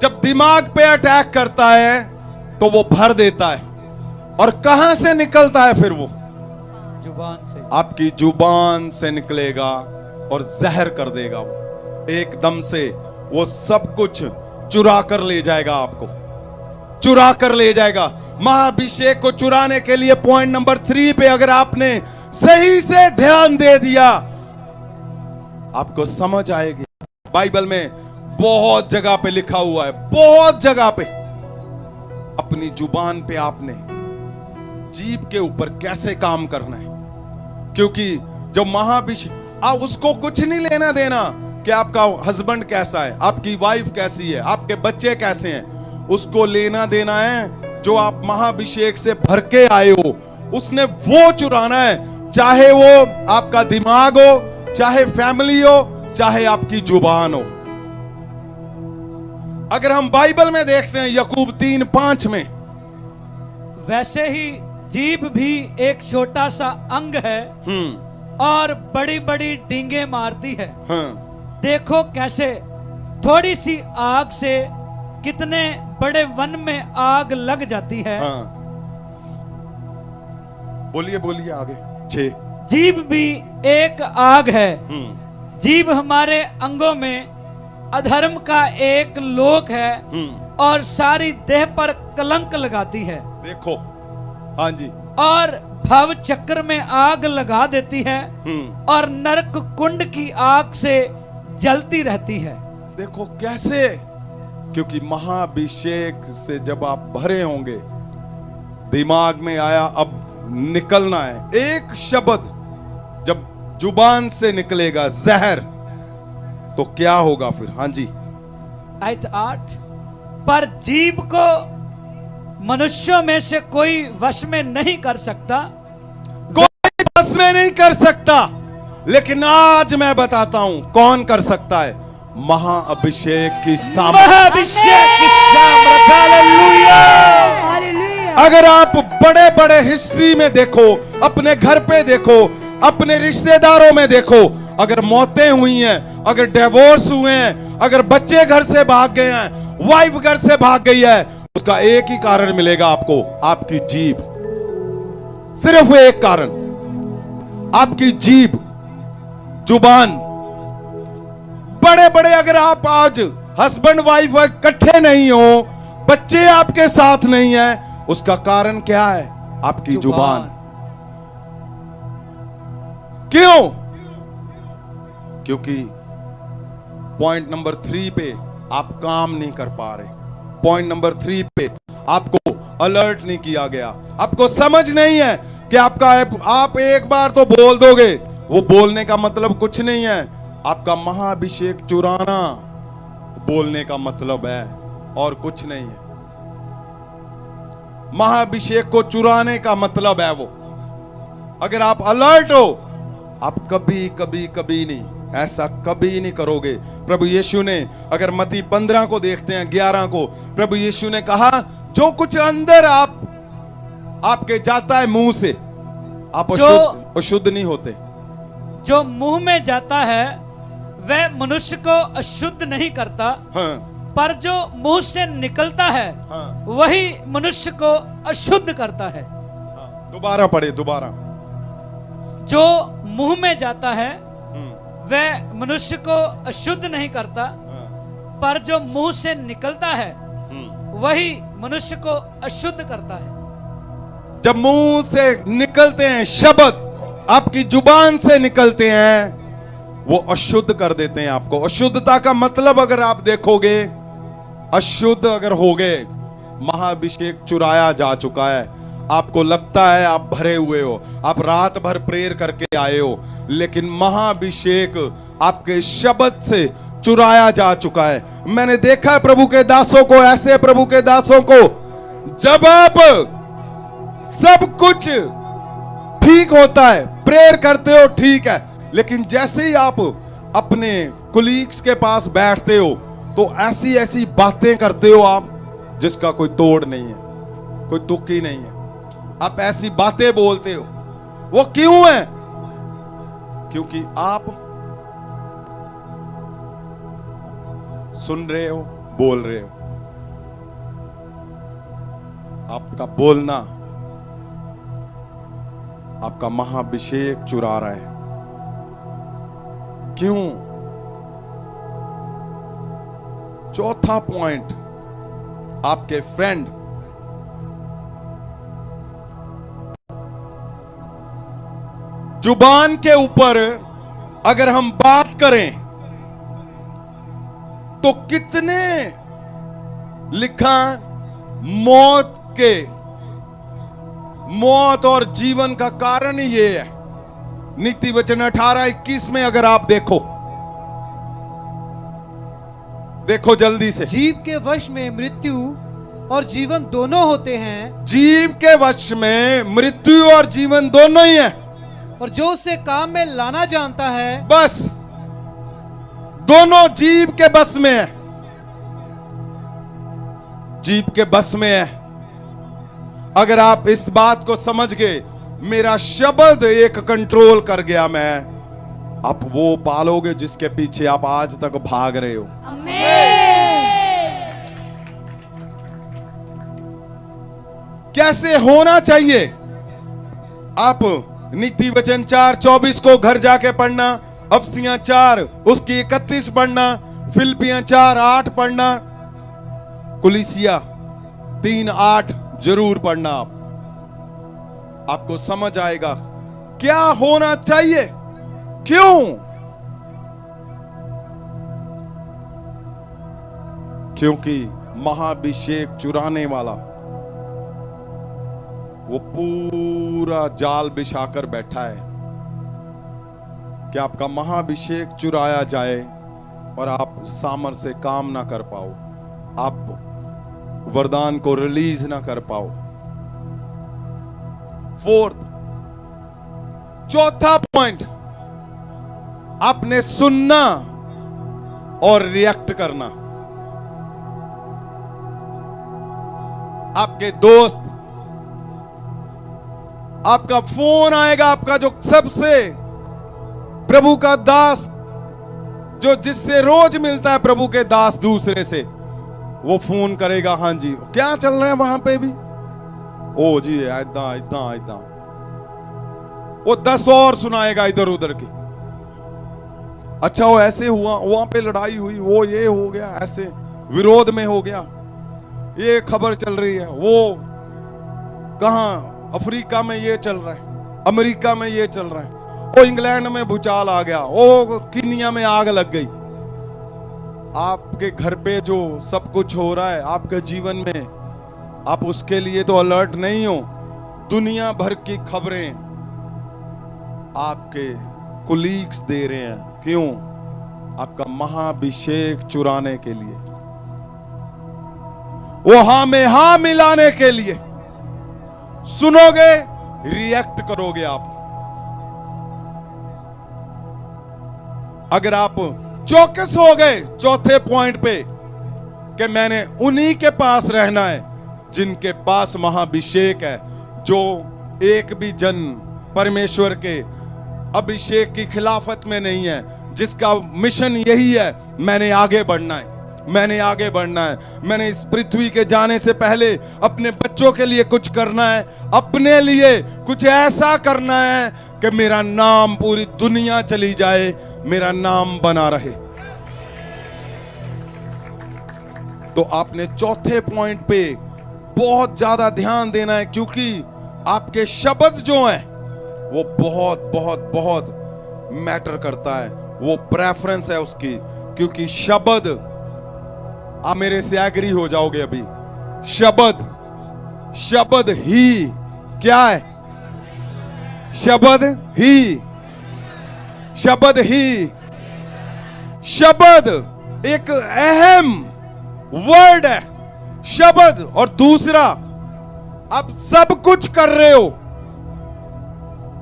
जब दिमाग पे अटैक करता है तो वो भर देता है, और कहां से निकलता है फिर वो? जुबान से। आपकी जुबान से निकलेगा और जहर कर देगा। वो एकदम से वो सब कुछ चुरा कर ले जाएगा, आपको चुरा कर ले जाएगा। महाअभिषेक को चुराने के लिए पॉइंट नंबर 3 पे अगर आपने सही से ध्यान दे दिया आपको समझ आएगी। बाइबल में बहुत जगह पे लिखा हुआ है, बहुत जगह पे। अपनी जुबान पे आपने जीभ के ऊपर कैसे काम करना है, क्योंकि जब महाअभिषेक आप उसको कुछ नहीं लेना देना कि आपका हस्बैंड कैसा है, आपकी वाइफ कैसी है, आपके बच्चे कैसे हैं। उसको लेना देना है जो आप महाअभिषेक से भर के आए हो, उसने वो चुराना है। चाहे वो आपका दिमाग हो, चाहे फैमिली हो, चाहे आपकी जुबान हो। अगर हम बाइबल में देखते हैं याकूब 3:5 में, वैसे ही जीभ भी एक छोटा सा अंग है और बड़ी बड़ी डींगे मारती है। देखो कैसे थोड़ी सी आग से कितने बड़े वन में आग लग जाती है। बोलिए बोलिए आगे। 6 जीभ भी एक आग है। जीभ हमारे अंगों में अधर्म का एक लोक है और सारी देह पर कलंक लगाती है। देखो, हाँ जी। और भव चक्र में आग लगा देती है और नरक कुंड की आग से जलती रहती है। देखो कैसे, क्योंकि महाअभिषेक से जब आप भरे होंगे, दिमाग में आया अब निकलना है। एक शब्द जब जुबान से निकलेगा जहर, तो क्या होगा फिर? हाँ जी, आयत 8, पर जीभ को मनुष्यों में से कोई वश में नहीं कर सकता, कोई बस में नहीं कर सकता, लेकिन आज मैं बताता हूं कौन कर सकता है। महाअभिषेक की सामर्थ। महाअभिषेक की सामर्थ। हालेलुया। अगर आप बड़े बड़े हिस्ट्री में देखो, अपने घर पे देखो, अपने रिश्तेदारों में देखो, अगर मौतें हुई हैं, अगर डिवोर्स हुए हैं, अगर बच्चे घर से भाग गए हैं, वाइफ घर से भाग गई है, उसका एक ही कारण मिलेगा आपको, आपकी जीभ। सिर्फ एक कारण, आपकी जीभ, जुबान। बड़े बड़े अगर आप आज हस्बैंड वाइफ इकट्ठे नहीं हो, बच्चे आपके साथ नहीं है, उसका कारण क्या है? आपकी जुबान। क्यों? क्योंकि पॉइंट नंबर 3 पे आप काम नहीं कर पा रहे। पॉइंट नंबर 3 पे आपको अलर्ट नहीं किया गया, आपको समझ नहीं है कि आप एक बार तो बोल दोगे, वो बोलने का मतलब कुछ नहीं है। आपका महाअभिषेक चुराना बोलने का मतलब है, और कुछ नहीं है। महाअभिषेक को चुराने का मतलब है वो। अगर आप अलर्ट हो, आप कभी कभी कभी नहीं, ऐसा कभी नहीं करोगे। प्रभु यीशु ने, अगर मत्ती 15 को देखते हैं, 11 को, प्रभु यीशु ने कहा, जो कुछ अंदर आपके जाता है मुंह से, आप अशुद्ध नहीं होते। जो मुंह में जाता है वह मनुष्य को अशुद्ध नहीं करता, हाँ, पर जो मुंह से निकलता है, हाँ, वही मनुष्य को अशुद्ध करता है। हाँ, दोबारा पढ़े, दोबारा। जो मुंह में जाता है वह मनुष्य को अशुद्ध नहीं करता, पर जो मुंह से निकलता है वही मनुष्य को अशुद्ध करता है। जब मुंह से निकलते हैं शब्द, आपकी जुबान से निकलते हैं, वो अशुद्ध कर देते हैं आपको। अशुद्धता का मतलब अगर आप देखोगे, अशुद्ध अगर हो गए, महाअभिषेक चुराया जा चुका है। आपको लगता है आप भरे हुए हो, आप रात भर प्रेयर करके आए हो, लेकिन महाअभिषेक आपके शब्द से चुराया जा चुका है। मैंने देखा है प्रभु के दासों को, ऐसे प्रभु के दासों को, जब आप सब कुछ ठीक होता है, प्रेयर करते हो, ठीक है, लेकिन जैसे ही आप अपने कुलीग्स के पास बैठते हो, तो ऐसी ऐसी बातें करते हो आप जिसका कोई तोड़ नहीं है, कोई तुक ही नहीं है। आप ऐसी बातें बोलते हो, वो क्यों है? क्योंकि आप सुन रहे हो, बोल रहे हो। आपका बोलना आपका महाअभिषेक चुरा रहा है। क्यों? चौथा पॉइंट, आपके फ्रेंड जुबान के ऊपर अगर हम बात करें तो कितने लिखा मौत और जीवन का कारण ही ये है। नीति वचन 18:21 में अगर आप देखो जल्दी से। जीव के वश में मृत्यु और जीवन दोनों होते हैं। जीव के वश में मृत्यु और जीवन दोनों ही है। और जो उसे काम में लाना जानता है, बस दोनों जीव के बस में है, जीव के बस में है। अगर आप इस बात को समझ गए, मेरा शब्द एक कंट्रोल कर गया, मैं, आप वो पालोगे जिसके पीछे आप आज तक भाग रहे हो। कैसे होना चाहिए? आप नीति वचन 4:24 को घर जाके पढ़ना, अफसियां 4 उसकी 31 पढ़ना, फिलिपियां 4:8 पढ़ना, कुलिसिया 3:8 जरूर पढ़ना। आपको समझ आएगा क्या होना चाहिए। क्यों? क्योंकि महाअभिषेक चुराने वाला वो पूरा पूरा जाल बिछाकर बैठा है कि आपका महाभिषेक चुराया जाए और आप सामर्थ्य से काम ना कर पाओ, आप वरदान को रिलीज ना कर पाओ। चौथा पॉइंट, आपने सुनना और रिएक्ट करना। आपके दोस्त, आपका फोन आएगा, आपका जो सबसे प्रभु का दास, जो जिससे रोज मिलता है प्रभु के दास दूसरे से, वो फोन करेगा, हाँ जी क्या चल रहा है वहां पे भी, ओ जी ऐदा ऐदा ऐदा, वो 10 और सुनाएगा इधर उधर की। अच्छा वो ऐसे हुआ, वहां पे लड़ाई हुई, वो ये हो गया, ऐसे विरोध में हो गया, ये खबर चल रही है, वो कहां अफ्रीका में ये चल रहा है, अमेरिका में ये चल रहा है, वो इंग्लैंड में भूचाल आ गया, वो कीनिया में आग लग गई। आपके घर पे जो सब कुछ हो रहा है आपके जीवन में, आप उसके लिए तो अलर्ट नहीं हो। दुनिया भर की खबरें आपके कुलीग्स दे रहे हैं, क्यों? आपका महाभिषेक चुराने के लिए, वो हां में हां मिलाने के लिए। सुनोगे, रिएक्ट करोगे आप। अगर आप चौकस हो गए चौथे पॉइंट पे कि मैंने उन्हीं के पास रहना है जिनके पास महाभिषेक है, जो एक भी जन परमेश्वर के अभिषेक की खिलाफत में नहीं है, जिसका मिशन यही है, मैंने आगे बढ़ना है, मैंने आगे बढ़ना है, मैंने इस पृथ्वी के जाने से पहले अपने बच्चों के लिए कुछ करना है, अपने लिए कुछ ऐसा करना है कि मेरा नाम पूरी दुनिया चली जाए, मेरा नाम बना रहे। तो आपने चौथे पॉइंट पे बहुत ज्यादा ध्यान देना है, क्योंकि आपके शब्द जो हैं वो बहुत बहुत बहुत मैटर करता है, वो प्रेफरेंस है उसकी। क्योंकि शब्द, आप मेरे से एग्री हो जाओगे अभी, शब्द ही क्या है? शब्द एक अहम वर्ड है, शब्द। और दूसरा, आप सब कुछ कर रहे हो,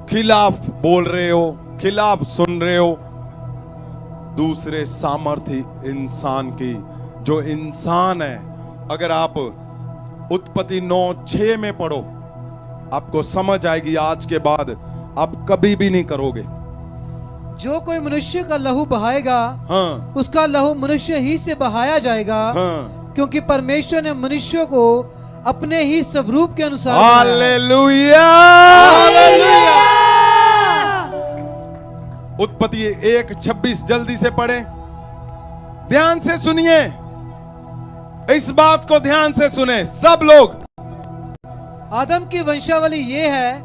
खिलाफ बोल रहे हो, खिलाफ सुन रहे हो दूसरे सामर्थ्य इंसान की। जो इंसान है, अगर आप उत्पत्ति 9:6 में पढ़ो, आपको समझ आएगी, आज के बाद आप कभी भी नहीं करोगे। जो कोई मनुष्य का लहू बहाएगा, हाँ, उसका लहू मनुष्य ही से बहाया जाएगा, हाँ, क्योंकि परमेश्वर ने मनुष्यों को अपने ही स्वरूप के अनुसार बनाया। हालेलुया। उत्पत्ति 1:26 जल्दी से पढ़े, ध्यान से सुनिए, इस बात को ध्यान से सुने सब लोग। आदम की वंशावली ये है,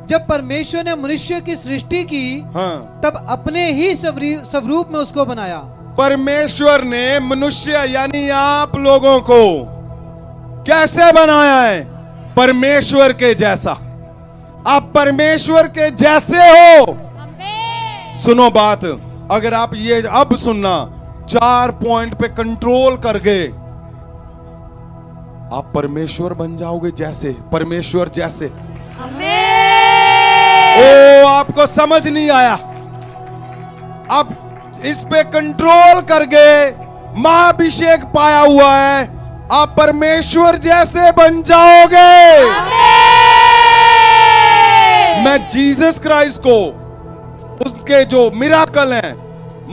जब परमेश्वर ने मनुष्य की सृष्टि की, हाँ, तब अपने ही स्वरूप में उसको बनाया। परमेश्वर ने मनुष्य यानी आप लोगों को कैसे बनाया है? परमेश्वर के जैसा। आप परमेश्वर के जैसे हो। सुनो बात, अगर आप ये अब सुनना, 4 पॉइंट पे कंट्रोल कर गए, आप परमेश्वर बन जाओगे, जैसे परमेश्वर जैसे। ओ, आपको समझ नहीं आया? आप इस पे कंट्रोल कर गए, महाभिषेक पाया हुआ है, आप परमेश्वर जैसे बन जाओगे। मैं जीसस क्राइस्ट को, उसके जो मिराकल हैं,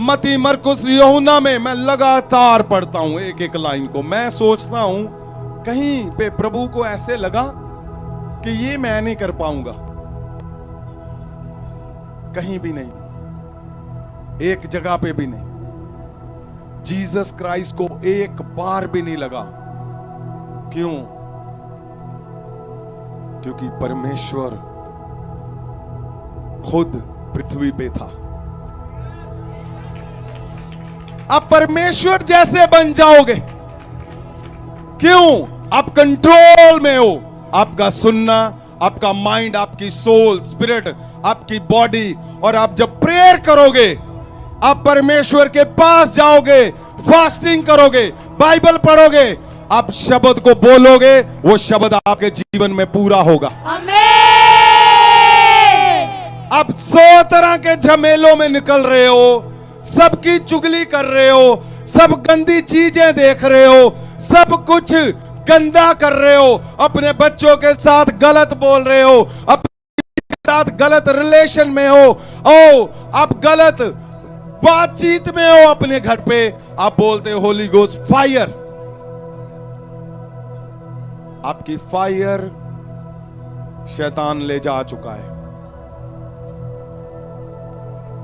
मती, मरकुस, यूहन्ना में मैं लगातार पढ़ता हूं एक एक लाइन को। मैं सोचता हूं कहीं पे प्रभु को ऐसे लगा कि ये मैं नहीं कर पाऊंगा, कहीं भी नहीं, एक जगह पे भी नहीं। जीसस क्राइस्ट को एक बार भी नहीं लगा। क्यों? क्योंकि परमेश्वर खुद पृथ्वी पे था। आप परमेश्वर जैसे बन जाओगे। क्यों? आप कंट्रोल में हो। आपका सुनना, आपका माइंड, आपकी सोल, स्पिरिट, आपकी बॉडी। और आप जब प्रेयर करोगे, आप परमेश्वर के पास जाओगे, फास्टिंग करोगे, बाइबल पढ़ोगे, आप शब्द को बोलोगे, वो शब्द आपके जीवन में पूरा होगा। आप 100 तरह के झमेलों में निकल रहे हो, सबकी चुगली कर रहे हो, सब गंदी चीजें देख रहे हो, सब कुछ गंदा कर रहे हो, अपने बच्चों के साथ गलत बोल रहे हो, अपने साथ गलत रिलेशन में हो, आप गलत बातचीत में हो अपने घर पे, आप बोलते हो होली गोस्ट फायर। आपकी फायर शैतान ले जा चुका है।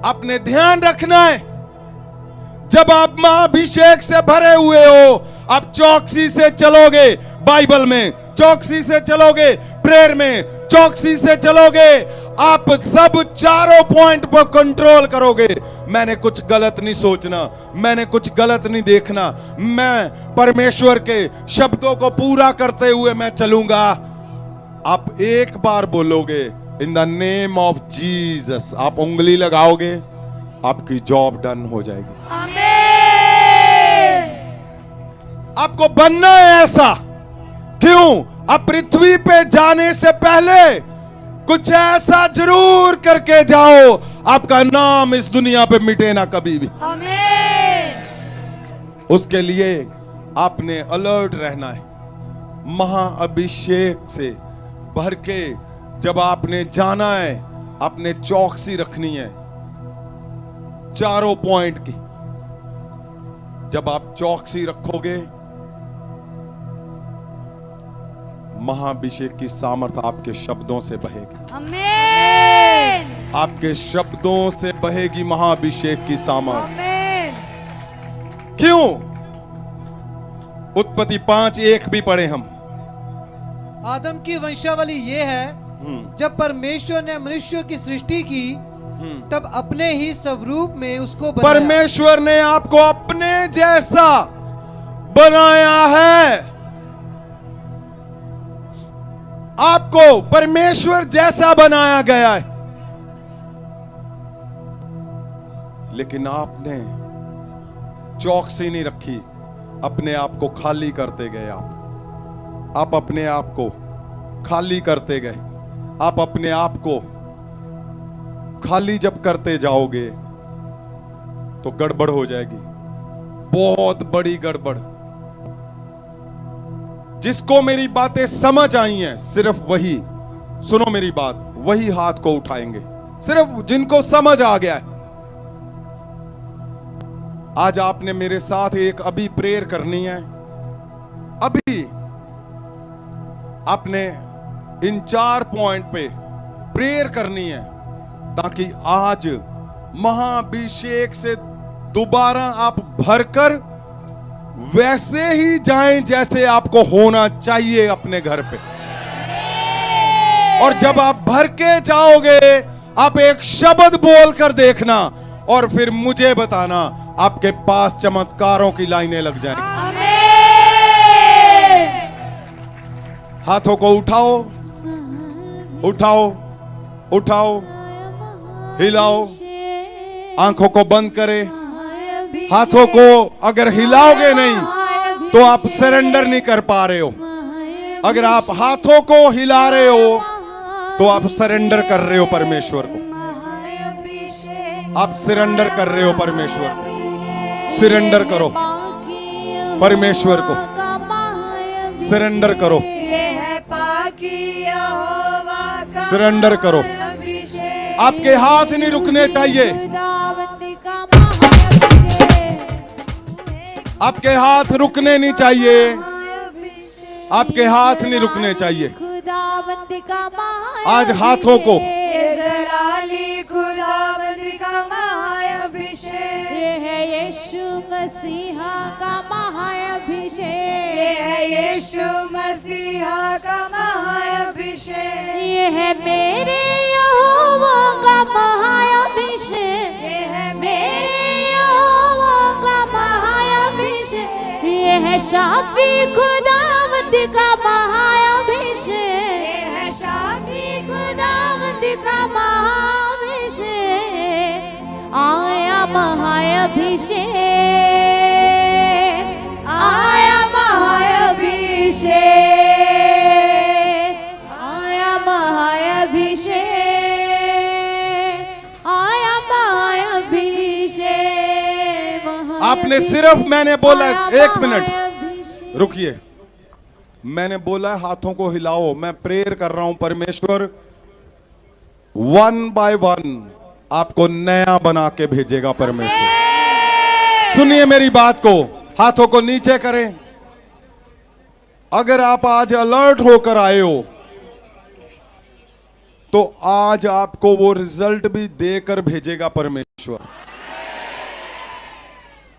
आपने ध्यान रखना है, जब आप महाअभिषेक से भरे हुए हो, आप चौकसी से चलोगे, बाइबल में चौकसी से चलोगे, प्रेयर में चौकसी से चलोगे, आप सब चारों पॉइंट पर कंट्रोल करोगे। मैंने कुछ गलत नहीं सोचना, मैंने कुछ गलत नहीं देखना, मैं परमेश्वर के शब्दों को पूरा करते हुए मैं चलूंगा। आप एक बार बोलोगे in the name of Jesus, आप उंगली लगाओगे, आपकी जॉब डन हो जाएगी। आपको बनना है ऐसा। क्यों? आप पृथ्वी पे जाने से पहले कुछ ऐसा जरूर करके जाओ, आपका नाम इस दुनिया पे मिटे ना कभी भी। उसके लिए आपने अलर्ट रहना है। महाअभिषेक से भर के जब आपने जाना है, आपने चौकसी रखनी है चारों पॉइंट की। जब आप चौकसी रखोगे, महाअभिषेक की सामर्थ आपके शब्दों से बहेगी। आमीन। आपके शब्दों से बहेगी महाअभिषेक की सामर्थ। क्यों? उत्पत्ति 5:1 भी पढ़े हम। आदम की वंशावली ये है, जब परमेश्वर ने मनुष्य की सृष्टि की, तब अपने ही स्वरूप में उसको बनाया। परमेश्वर ने आपको अपने जैसा बनाया है। आपको परमेश्वर जैसा बनाया गया है, लेकिन आपने चौकसी नहीं रखी, अपने आप को खाली करते गए। आप अपने आप को खाली करते गए। आप अपने आप को खाली जब करते जाओगे तो गड़बड़ हो जाएगी, बहुत बड़ी गड़बड़। जिसको मेरी बातें समझ आई हैं, सिर्फ वही, सुनो मेरी बात, वही हाथ को उठाएंगे। सिर्फ जिनको समझ आ गया है। आज आपने मेरे साथ एक अभी प्रेयर करनी है। अभी आपने इन 4 पॉइंट पे प्रेयर करनी है, ताकि आज महाअभिषेक से दोबारा आप भरकर वैसे ही जाएं जैसे आपको होना चाहिए अपने घर पे। और जब आप भर के जाओगे, आप एक शब्द बोल कर देखना और फिर मुझे बताना, आपके पास चमत्कारों की लाइनें लग जाएंगी। हाथों को उठाओ, उठाओ, उठाओ, हिलाओ, आंखों को बंद करें। हाथों को अगर हिलाओगे नहीं तो आप सरेंडर नहीं कर पा रहे हो। अगर आप हाथों को हिला रहे हो तो आप सरेंडर कर रहे हो परमेश्वर को। आप सरेंडर कर रहे हो परमेश्वर को। सरेंडर करो परमेश्वर को, सरेंडर करो, सरेंडर करो। आपके हाथ नहीं रुकने चाहिए, आपके हाथ रुकने नहीं चाहिए, आपके हाथ नहीं रुकने चाहिए। आज हाथों को यीशु मसीहा का महाअभिषेक, ये है यीशु मसीहा का महाअभिषेक, ये है मेरे यहोवा का महाअभिषेक, ये है मेरे यहोवा का महाअभिषेक, ये है शाफी खुदावंद का महाअभिषेक, ये है शाफी महाअभिषेक, आया महाअभिषेक, आया महाअभिषेक, आया महाअभिषेक। आपने सिर्फ, मैंने बोला आया 1 मिनट महाअभिषेक। रुकिए, मैंने बोला हाथों को हिलाओ, मैं प्रेयर कर रहा हूं परमेश्वर 1 बाय 1 आपको नया बना के भेजेगा परमेश्वर। सुनिए मेरी बात को, हाथों को नीचे करें। अगर आप आज अलर्ट होकर आए हो तो आज आपको वो रिजल्ट भी देकर भेजेगा परमेश्वर।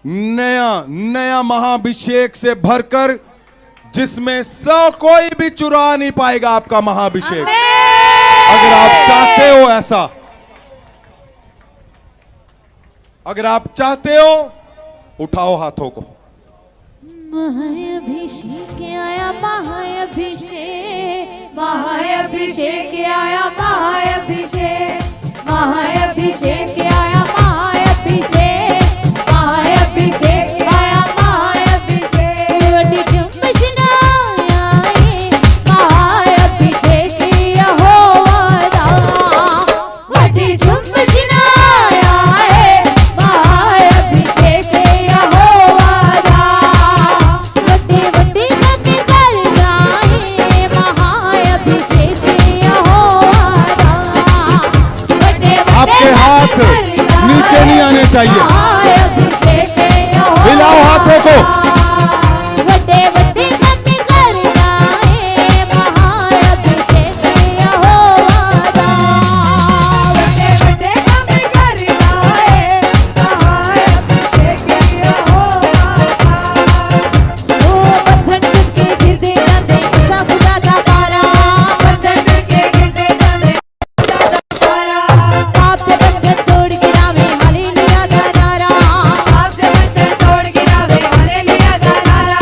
नया नया महाअभिषेक से भरकर, जिसमें कोई भी चुरा नहीं पाएगा आपका महाअभिषेक। अगर आप चाहते हो ऐसा, अगर आप चाहते हो, उठाओ हाथों को। महाअभिषेक आया महाअभिषेक, महाअभिषेक आया महाअभिषेक, महाअभिषेक आया महाअभिषेक, महाअभिषेक आया महाअभिषेक। वड्डी जुम्मश आया है महाअभिषेक यहोवा दा, वड्डी जुम्मश आया है महाअभिषेक यहोवा दा। वड्डी वड्डी कमी कर जाए महाअभिषेक यहोवा दा, वड्डे आपके हाथ नीचे नहीं आने चाहिए, हिलाओ हाथों को। वड्डे वड्डे कमी कर जाए महाअभिषेक यहोवा दा, वड्डे वड्डे कमी कर जाए महाअभिषेक यहोवा दा। ओ बंधन के गिरदे जाते सब ज्यादा पारा, बंधन के गिरदे जाते ज्यादा पारा। पाप से बंधन तोड़ गिरावे हालेलुया का नारा, पाप से बंधन तोड़ गिरावे हालेलुया का नारा।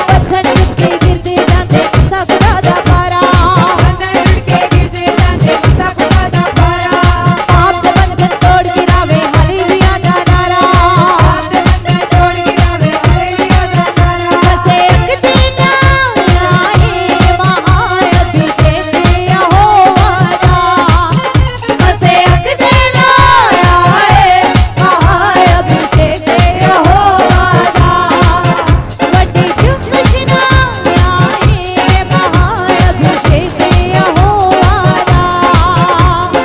बंधन के गिरदे जाते सब ज्यादा पारा, बंधन के गिरदे जाते सब ज्यादा पारा। पाप से बंधन तोड़ गिरावे हालेलुया का नारा, पाप से बंधन तोड़ गिरावे हालेलुया का नारा। बसे एक दिन आए महाअभिषेक यहोवा दा, बसे एक दिन आए महाअभिषेक यहोवा दा। वड्डी जुम्मश आए महाअभिषेक यहोवा दा,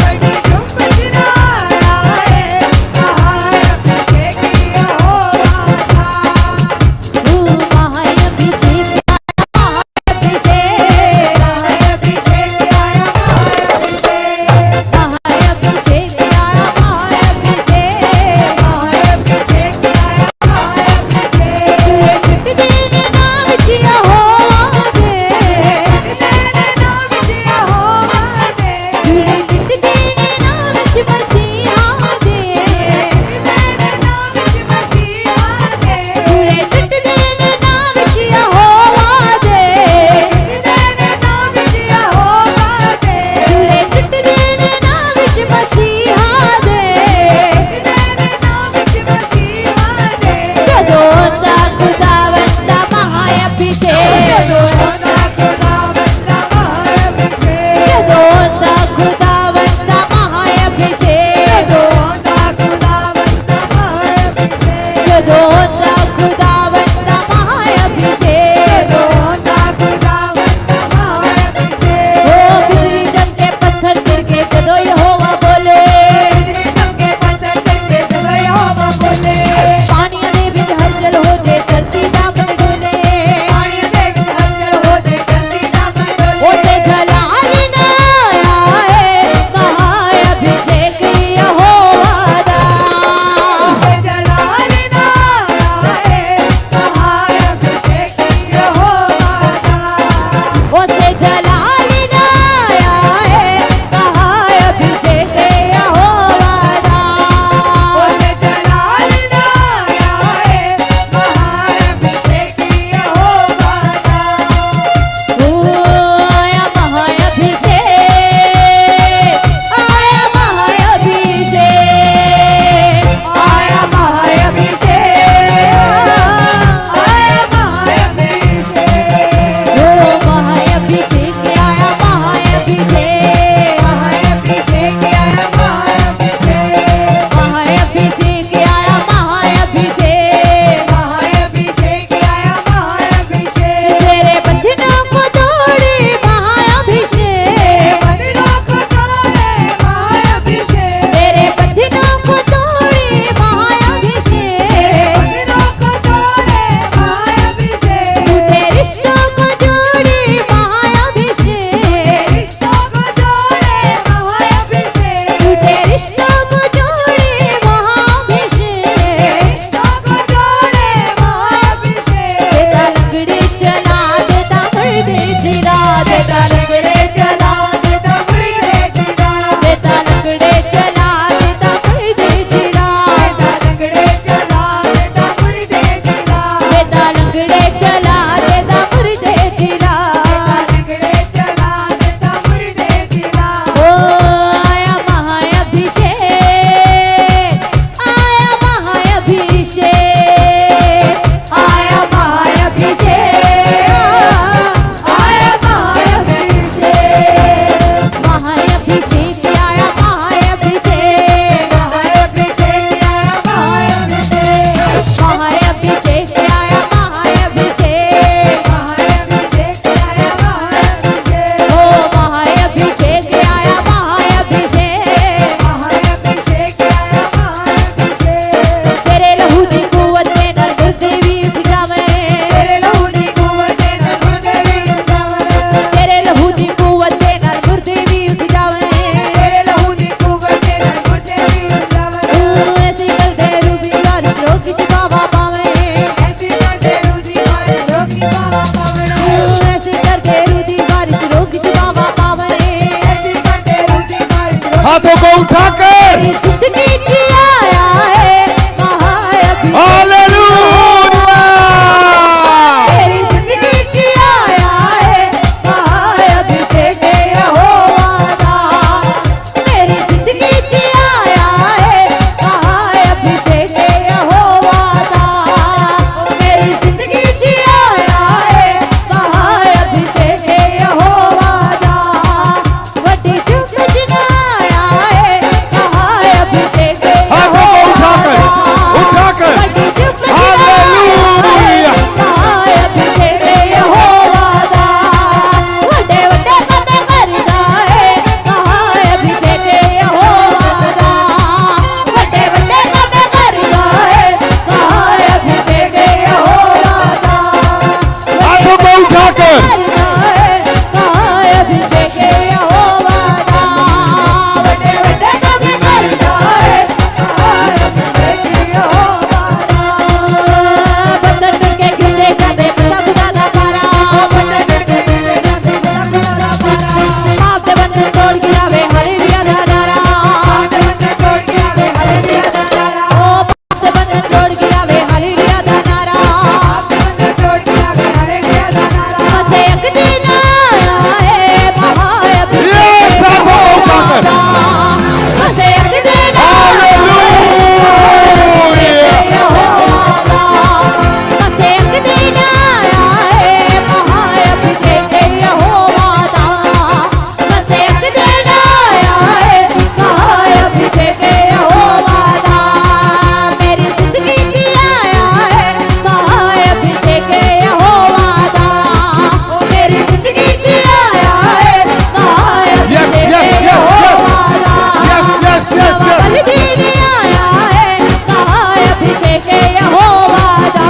वड्डी जुम्मश आए महाअभिषेक यहोवा दा। ओ महाअभिषेक खुदा हाथों को उठाकर मेरी जिंदगी जियाया है महाअभिषेक हालेलुया। मेरी जिंदगी जियाया है महाअभिषेक यहोवा दा। मेरी जिंदगी जियाया है महाअभिषेक यहोवा दा। मेरी जिंदगी जियाया है महाअभिषेक यहोवा दा। वड्डी चुप सुनाया है महाअभिषेक हाथों को उठाकर उठाकर वड्डी चुप हालेलुया। महाअभिषेक यहोवा दा। वड्डे वड्डे काम करदा है महाअभिषेक यहोवा दा। वड्डे वड्डे काम करदा है महाअभिषेक यहोवा दा। हाथों को उठाकर महाअभिषेक यहोवा दा। वड्डे वड्डे काम करदा है महाअभिषेक यहोवा दा। बंदर के गिरते जाते सब दादा पारा। बंदर के गिरते जाते सब दादा पारा। पाप दे बंधन तोड़ गिरावे हालेलुया दादारा। पाप दे बंधन तोड़ गिरावे हालेलुया दादारा। ओ पाप दे बंधन तोड़ गिरावे हालेलुया दादारा। पाप दे बंधन तोड़ गिरावे हालेलुया दादारा। मसे एक दिन आया है महाअभिषेक ये हाथों को उठाकर मसे एक दिन हालेलुया। यहोवा दा। मसे एक दिन आया है महाअभिषेक यहोवा दा। मसे एक दिन आया है महाअभिषेक यहोवा दा। मेरी जिंदगी जियाया है महाअभिषेक यहोवा दा। मेरी जिंदगी जियाया है Yes, महाअभिषेक yes, yes, यहोवा दा। Yes, yes, yes, yes. बलिदान आया है महाअभिषेक यहोवा दा।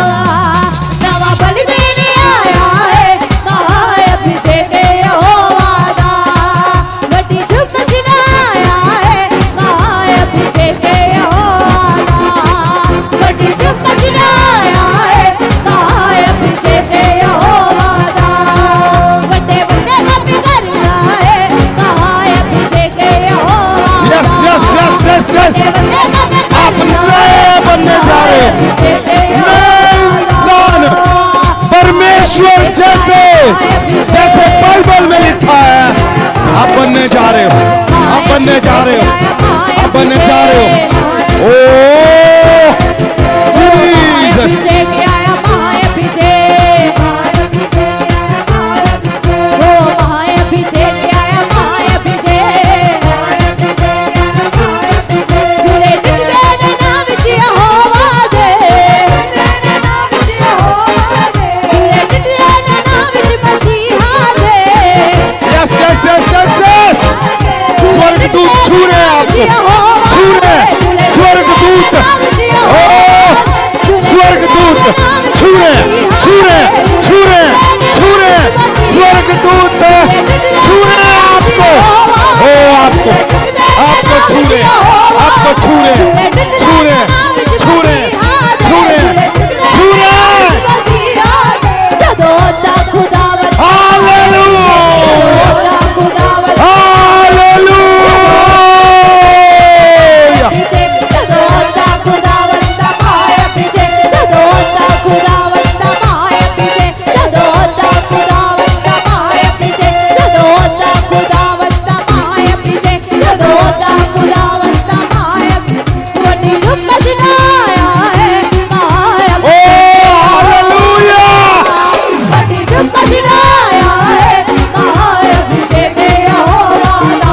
नवा बलिदान आया है महाअभिषेक यहोवा दा। वड्डी चुप सुनाया है महाअभिषेक यहोवा दा। वड्डी चुप सुनाया है महाअभिषेक यहोवा दा। वड्डे वड्डे काम करदा है महाअभिषेक यहोवा दा। Yes, yes, yes, yes, yes. आप नए बनने जा रहे हो, नए इंसान परमेश्वर जैसे जैसे बाइबल में लिखा है आप बनने जा रहे हो, आप बनने जा रहे हो, आप बनने जा रहे हो। ओ जीसस महाअभिषेक आया महाअभिषेक। ओ महाअभिषेक आया महाअभिषेक। झूले टिकदे ने नाम च यहोवा दे। झूले टिकदे ने नाम च मसीहा दे। Yes yes yes yes yes स्वर्गदूत छू रहे हैं आपको, छू रहे हैं स्वर्गदूत। ओ स्वर्गदूत छू रहे हैं, छू रहे हैं, छू रहे हैं, छू रहे हैं स्वर्गदूत छू रहे हैं आपको। ओ आपको आपको छू रहे हैं, आपको छू रहे हैं, छू रहे हैं, छू रहे हैं, छू रहे हैं, छू रहे हैं। जदों तक खुदावंद हालेलुया खुदावंद हालेलुया। जदों तक खुदावंद महाअभिषेक। जदों तक खुदावंद महाअभिषेक। जदों तक खुदावंद महाअभिषेक। जदों तक खुदावंद महाअभिषेक। जदों तक खुदावंद महाअभिषेक। वड्डी रूप सजाया है ओ हालेलुया। वड्डी रूप सजाया है महाअभिषेक यहोवा दा।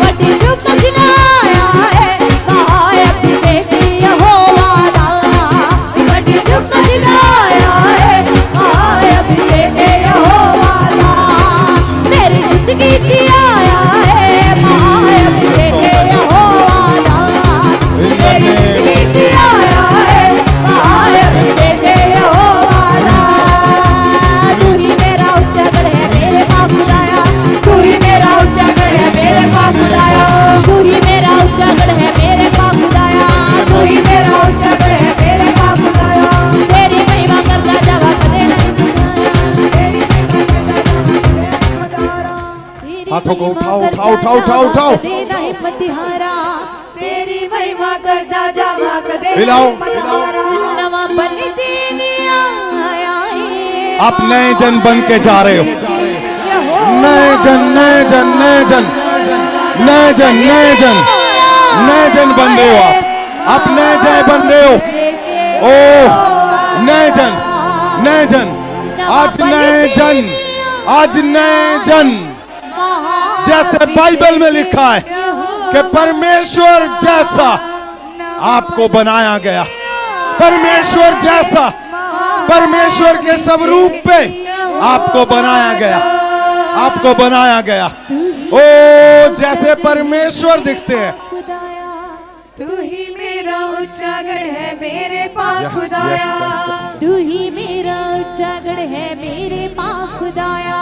वड्डी रूप सजाया है महाअभिषेक यहोवा दा। वड्डी रूप सजाया है महाअभिषेक यहोवा दा। मेरी जिंदगी जियाया है महाअभिषेक यहोवा दा। मेरी जिंदगी जियाया है महाअभिषेक यहोवा दा। तू ही मेरा उजागर है मेरे पाप खुदाया। तू ही मेरा उजागर है मेरे पाप खुदाया। तू ही मेरा उजागर है मेरे पाप खुदाया। तू ही मेरा उजागर है मेरे पाप खुदाया। तेरी महिमा करता जावा कदे नहीं हाथों को उठाओ, उठाओ, उठाओ, उठाओ, उठाओ। तिहारा तेरी महिमा करता जावा कदे हिलाओ, नवा बलि दीनिया आया है। आप नए जन बन के जा रहे हो, नए जन नए जन नए जन नए जन नए जन नए जन बन रहे हो, आप नए जन बन रहे हो। ओ नए जन नए जन, आज नए जन, आज नए जन, जैसे बाइबल में लिखा है कि परमेश्वर जैसा आपको बनाया गया, परमेश्वर जैसा, परमेश्वर के स्वरूप पे आपको बनाया गया, आपको बनाया गया। ओ जैसे परमेश्वर दिखते हैं। तू ही मेरा ऊंचा गढ़ है मेरे पास Yes, खुदाया, yes, yes, yes. तू ही मेरा ऊंचा गढ़ है मेरे पास खुदाया,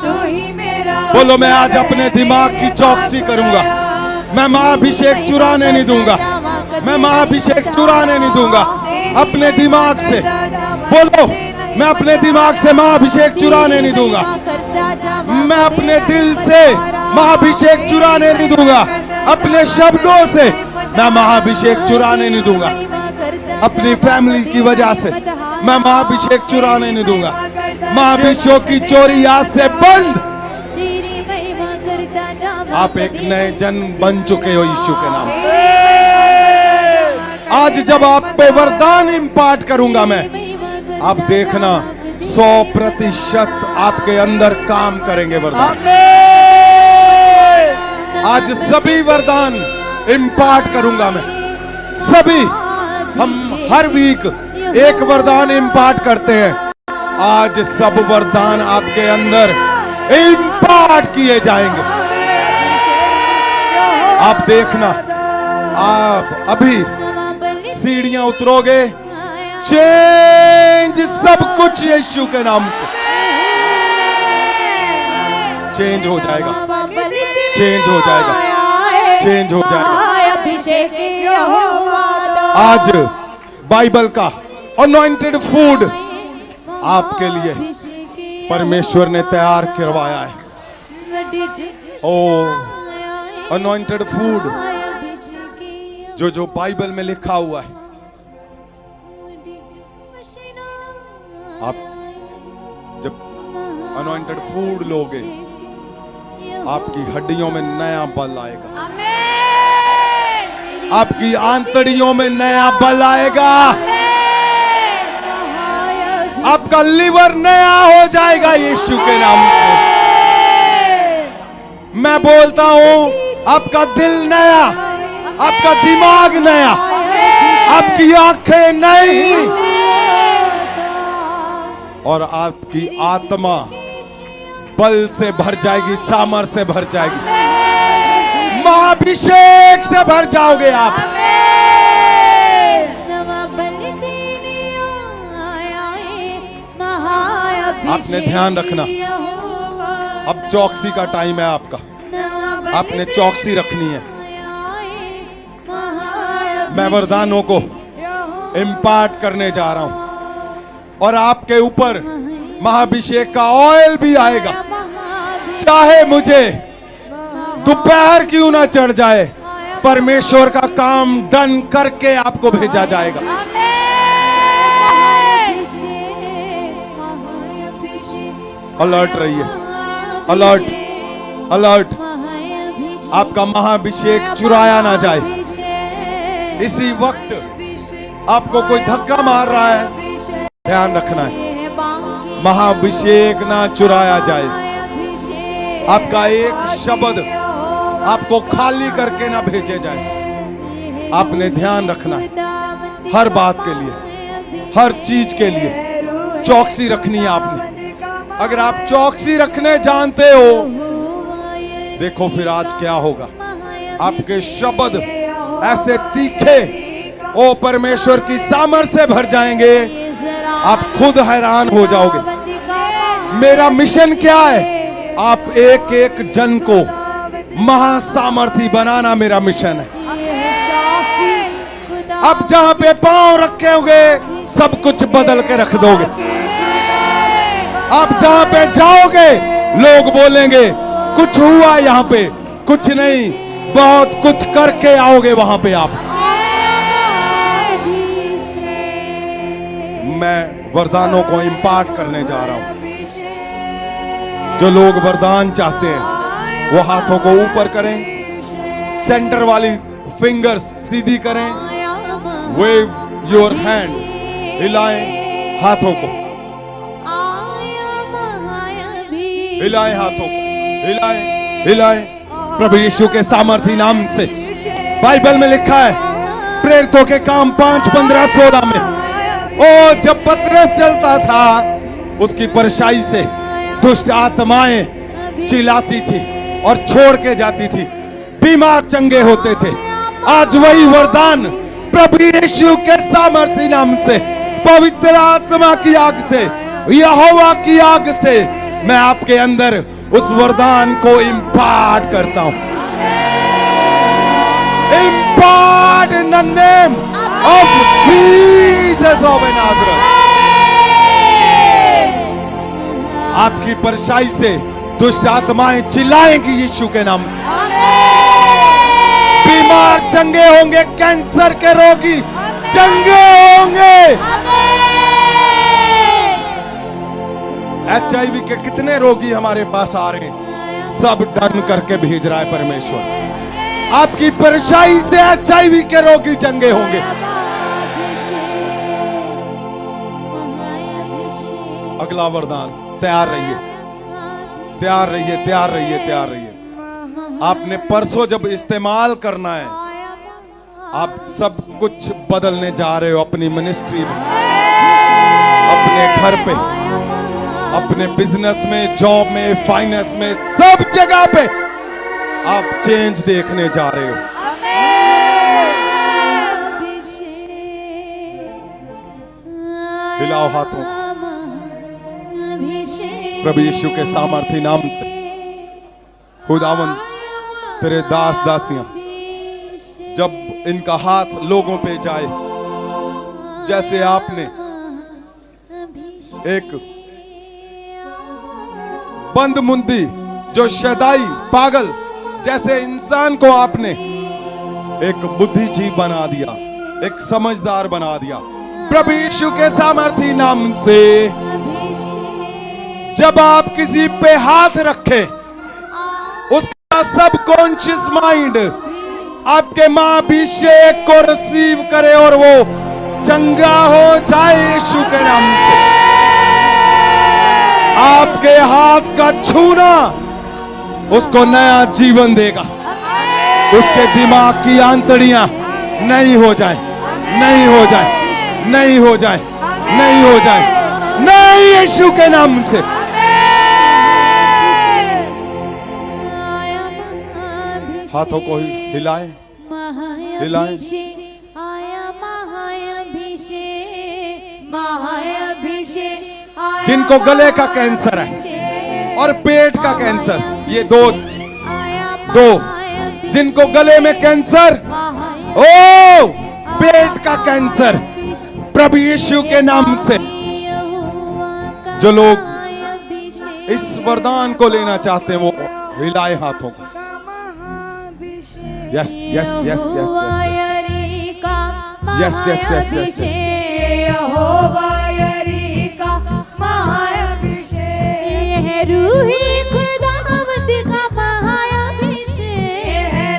तू ही मेरा बोलो, मैं आज अपने दिमाग की चौकसी करूंगा, मैं महाअभिषेक चुराने नहीं दूंगा, मैं महाअभिषेक चुराने नहीं दूंगा अपने दिमाग से। बोलो, मैं अपने दिमाग से महाअभिषेक चुराने नहीं दूंगा, मैं अपने दिल से महाअभिषेक चुराने नहीं दूंगा, अपने शब्दों से मैं महाअभिषेक चुराने नहीं दूंगा, अपनी फैमिली की वजह से मैं महाअभिषेक चुराने नहीं दूंगा। महाअभिषेक की चोरी आज से बंद। आप एक नए जन्म बन चुके हो यीशु के नाम से। आज जब आप पे वरदान इम्पार्ट करूंगा मैं, आप देखना 100% आपके अंदर काम करेंगे वरदान। आज सभी वरदान इम्पार्ट करूंगा मैं, सभी। हम हर वीक एक वरदान इम्पार्ट करते हैं, आज सब वरदान आपके अंदर इम्पार्ट किए जाएंगे। आप देखना, आप अभी सीढ़ियां उतरोगे, चेंज सब कुछ यीशु के नाम से चेंज हो जाएगा, चेंज हो जाएगा, चेंज हो जाएगा। आज बाइबल का अनॉइंटेड फूड आपके लिए परमेश्वर ने तैयार करवाया है। ओ अनॉइंटेड फूड, जो बाइबल में लिखा हुआ है। आप जब अनॉइंटेड फूड लोगे, आपकी हड्डियों में नया बल आएगा, आपकी आंतड़ियों में नया बल आएगा, आपका लिवर नया हो जाएगा यीशु के नाम से। मैं बोलता हूं, आपका दिल नया, आपका दिमाग नया, आपकी आंखें नई, और आपकी आत्मा बल से भर जाएगी, सामर्थ्य से भर जाएगी, महाअभिषेक से भर जाओगे आप। आपने ध्यान रखना, अब चौकसी का टाइम है आपका, आपने चौकसी रखनी है। मैं वरदानों को इम्पार्ट करने जा रहा हूं, और आपके ऊपर महाअभिषेक का ऑयल भी आएगा, चाहे मुझे दोपहर क्यों ना चढ़ जाए, परमेश्वर का काम डन करके आपको भेजा जाएगा। अलर्ट रहिए, अलर्ट, अलर्ट। आपका महाअभिषेक चुराया ना जाए। इसी वक्त आपको कोई धक्का मार रहा है, ध्यान रखना है, महाअभिषेक ना चुराया जाए। आपका एक शब्द आपको खाली करके ना भेजे जाए। आपने ध्यान रखना है, हर बात के लिए, हर चीज के लिए चौकसी रखनी है आपने। अगर आप चौकसी रखने जानते हो, देखो फिर आज क्या होगा। आपके शब्द ऐसे तीखे, ओ परमेश्वर की सामर्थ्य से भर जाएंगे, आप खुद हैरान हो जाओगे। मेरा मिशन क्या है? आप एक एक जन को महासामर्थी बनाना मेरा मिशन है। अब जहां पे पांव रखे होंगे, सब कुछ बदल के रख दोगे। आप जहां पे जाओगे, लोग बोलेंगे कुछ हुआ यहाँ पे, कुछ नहीं, बहुत कुछ करके आओगे वहां पे आप। मैं वरदानों को इंपार्ट करने जा रहा हूं। जो लोग वरदान चाहते हैं वो हाथों को ऊपर करें, सेंटर वाली फिंगर्स सीधी करें, वेव योर हैंड, हिलाएं हाथों को, हिलाएं हाथों को, हिलाएं हिलाएं प्रभु यीशु के सामर्थी नाम से। बाइबल में लिखा है प्रेरितों के काम 5:15-16 में, ओ जब पतरस चलता था उसकी परछाई से दुष्ट आत्माएं चिल्लाती थी और छोड़ के जाती थी, बीमार चंगे होते थे। आज वही वरदान प्रभु यीशु के सामर्थी नाम से, पवित्र आत्मा की आग से, यहोवा की आग से मैं आपके अंदर उस वरदान को इंपार्ट करता हूं। इंपार्ट in the name of Jesus of Nazareth. आपकी परछाई से दुष्ट आत्माएं चिल्लाएंगी यीशु के नाम से। बीमार चंगे होंगे, कैंसर के रोगी चंगे होंगे। HIV के कितने रोगी हमारे पास आ रहे हैं, सब डन करके भेज रहा है परमेश्वर। आपकी परछाई से HIV के रोगी चंगे होंगे। अगला वरदान, तैयार रहिए, तैयार रहिए, तैयार रहिए, तैयार रहिए। आपने परसों जब इस्तेमाल करना है, आप सब कुछ बदलने जा रहे हो अपनी मिनिस्ट्री में, अपने घर पे, अपने बिजनेस में, जॉब में, फाइनेंस में, सब जगह पे आप चेंज देखने जा रहे हो। हिलाओ हाथों प्रभु यीशु के सामर्थी नाम से। खुदावन तेरे दास दासियां जब इनका हाथ लोगों पे जाए, जैसे आपने एक बंद मुंदी जो शदाई पागल जैसे इंसान को आपने एक बुद्धिजीवी बना दिया, एक समझदार बना दिया प्रभु यीशु के सामर्थी नाम से। जब आप किसी पे हाथ रखें, उसका सब कॉन्शियस माइंड आपके महाअभिषेक को रिसीव करे और वो चंगा हो जाए यीशु के नाम से। आपके हाथ का छूना उसको नया जीवन देगा। उसके दिमाग की आंतड़ियां नई हो जाए, नई हो जाए, नई हो जाए, नई हो जाए, नई यीशु के नाम से। हाथों को हिलाएं, हिलाएं। जिनको गले का कैंसर है और पेट का कैंसर, ये दो जिनको गले में कैंसर, ओ पेट का कैंसर, प्रभु यीशु के नाम से जो लोग इस वरदान को लेना चाहते हैं वो हिलाए हाथों को। Yes yes yes yes yes yes yes yes yes. रूही खुदावंद का महाअभिषेक,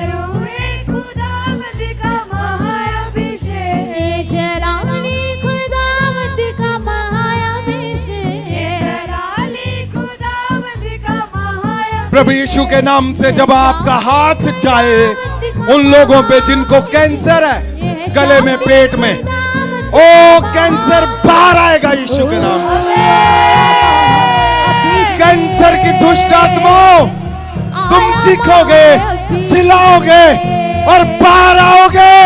रूही खुदावंद का महाअभिषेक, जलाली खुदावंद का महाअभिषेक, जलाली खुदावंद का महाअभिषेक। प्रभु यीशु के नाम से जब आपका हाथ जाए उन लोगों पे जिनको कैंसर है गले में, पेट में, ओ कैंसर बाहर आएगा यीशु के नाम से। कैंसर की दुष्ट आत्माओं तुम चीखोगे, चिल्लाओगे और बाहर आओगे,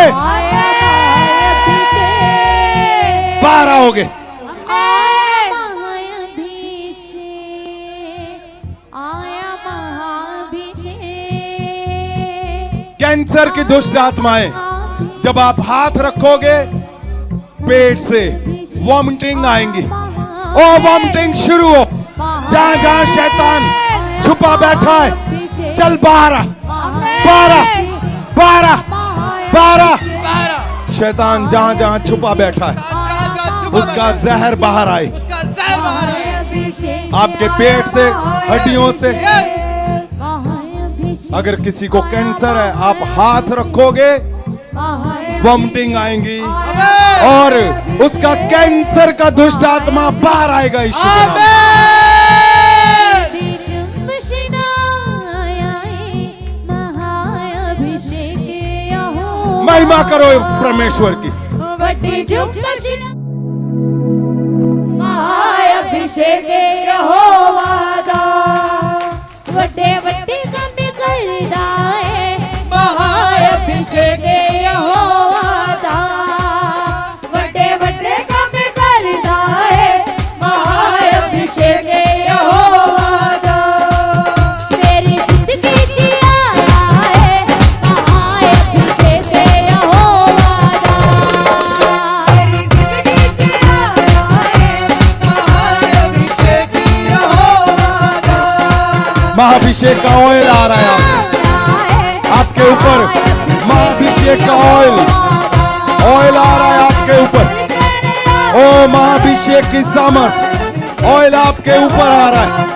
बाहर आओगे। कैंसर की दुष्ट आत्माएं जब आप हाथ रखोगे पेट से वॉमिटिंग आएंगी, ओ वॉमिटिंग शुरू हो। जहां जहां शैतान छुपा बैठा है चल बाहर आ, बाहर आ, शैतान जहां जहां छुपा बैठा है जहाँ-जहाँ छुपा उसका बैठा है, जहर बाहर आए, उसका जहर बाहर आए। महाअभिषेक आपके पेट से, हड्डियों से। महाअभिषेक अगर किसी को कैंसर है, आप हाथ रखोगे, वॉमिटिंग आएंगी और उसका कैंसर का दुष्ट आत्मा बाहर आएगा यीशु के नाम से। महिमा करो परमेश्वर की। महाअभिषेक यहोवा दा वड्डे वड्डे काम करदा है। महाअभिषेक यहोवा दा वड्डे वड्डे काम करदा है। महाअभिषेक यहोवा दा मेरी जिंदगी च आया है। महाअभिषेक यहोवा दा मेरी जिंदगी च आया है। महाअभिषेक यहोवा दा महाअभिषेक का ऑयल आ रहा है आपके ऊपर। महाअभिषेक का ऑयल आ रहा है आपके ऊपर। ओ महाअभिषेक की सामर्थ, ऑयल आपके ऊपर आ रहा है।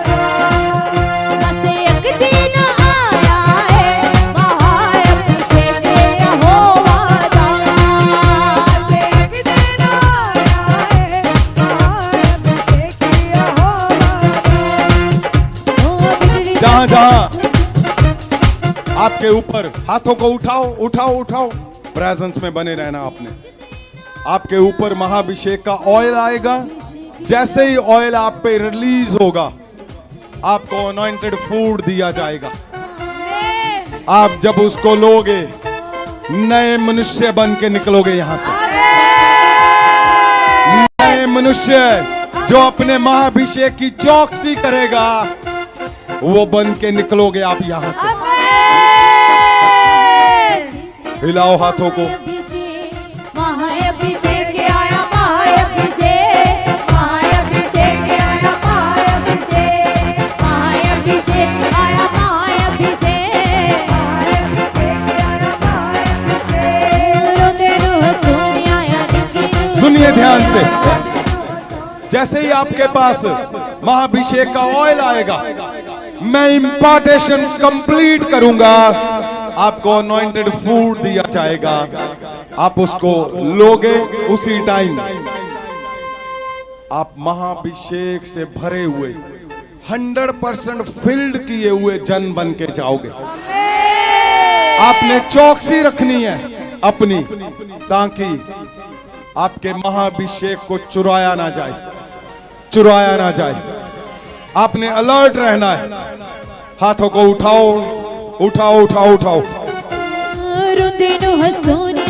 बस एक दिन आया है। महाअभिषेक यहोवा दा बस एक दिन आया है। महाअभिषेक यहोवा दा जहां जहां आपके ऊपर, हाथों को उठाओ उठाओ उठाओ, प्रेजेंस में बने रहना आपने। आपके ऊपर महाअभिषेक का ऑयल आएगा। जैसे ही ऑयल आप पे रिलीज होगा, आपको अनॉइंटेड फूड दिया जाएगा। आप जब उसको लोगे, नए मनुष्य बन के निकलोगे यहां से। नए मनुष्य जो अपने महाअभिषेक की चौकसी करेगा, वो बन के निकलोगे आप यहां से। हिलाओ हाथों को। महाअभिषेक आया। महाअभिषेक महाअभिषेक आया। महाअभिषेक महाअभिषेक आया। महाअभिषेक सुनिए ध्यान से। जैसे ही आपके पास महाअभिषेक का ऑयल आएगा, मैं इंपार्टेशन कंप्लीट करूंगा। आपको अनॉइंटेड फूड दिया जाएगा। आप उसको लोगे, उसी टाइम आप महाअभिषेक से भरे हुए 100% फिल्ड किए हुए जन बन के जाओगे। आपने चौकसी रखनी है अपनी, ताकि आपके महाअभिषेक को चुराया ना जाए, चुराया ना जाए। आपने अलर्ट रहना है। हाथों को उठाओ उठाओ उठाओ उठाओ। रुंदे नु हसूनी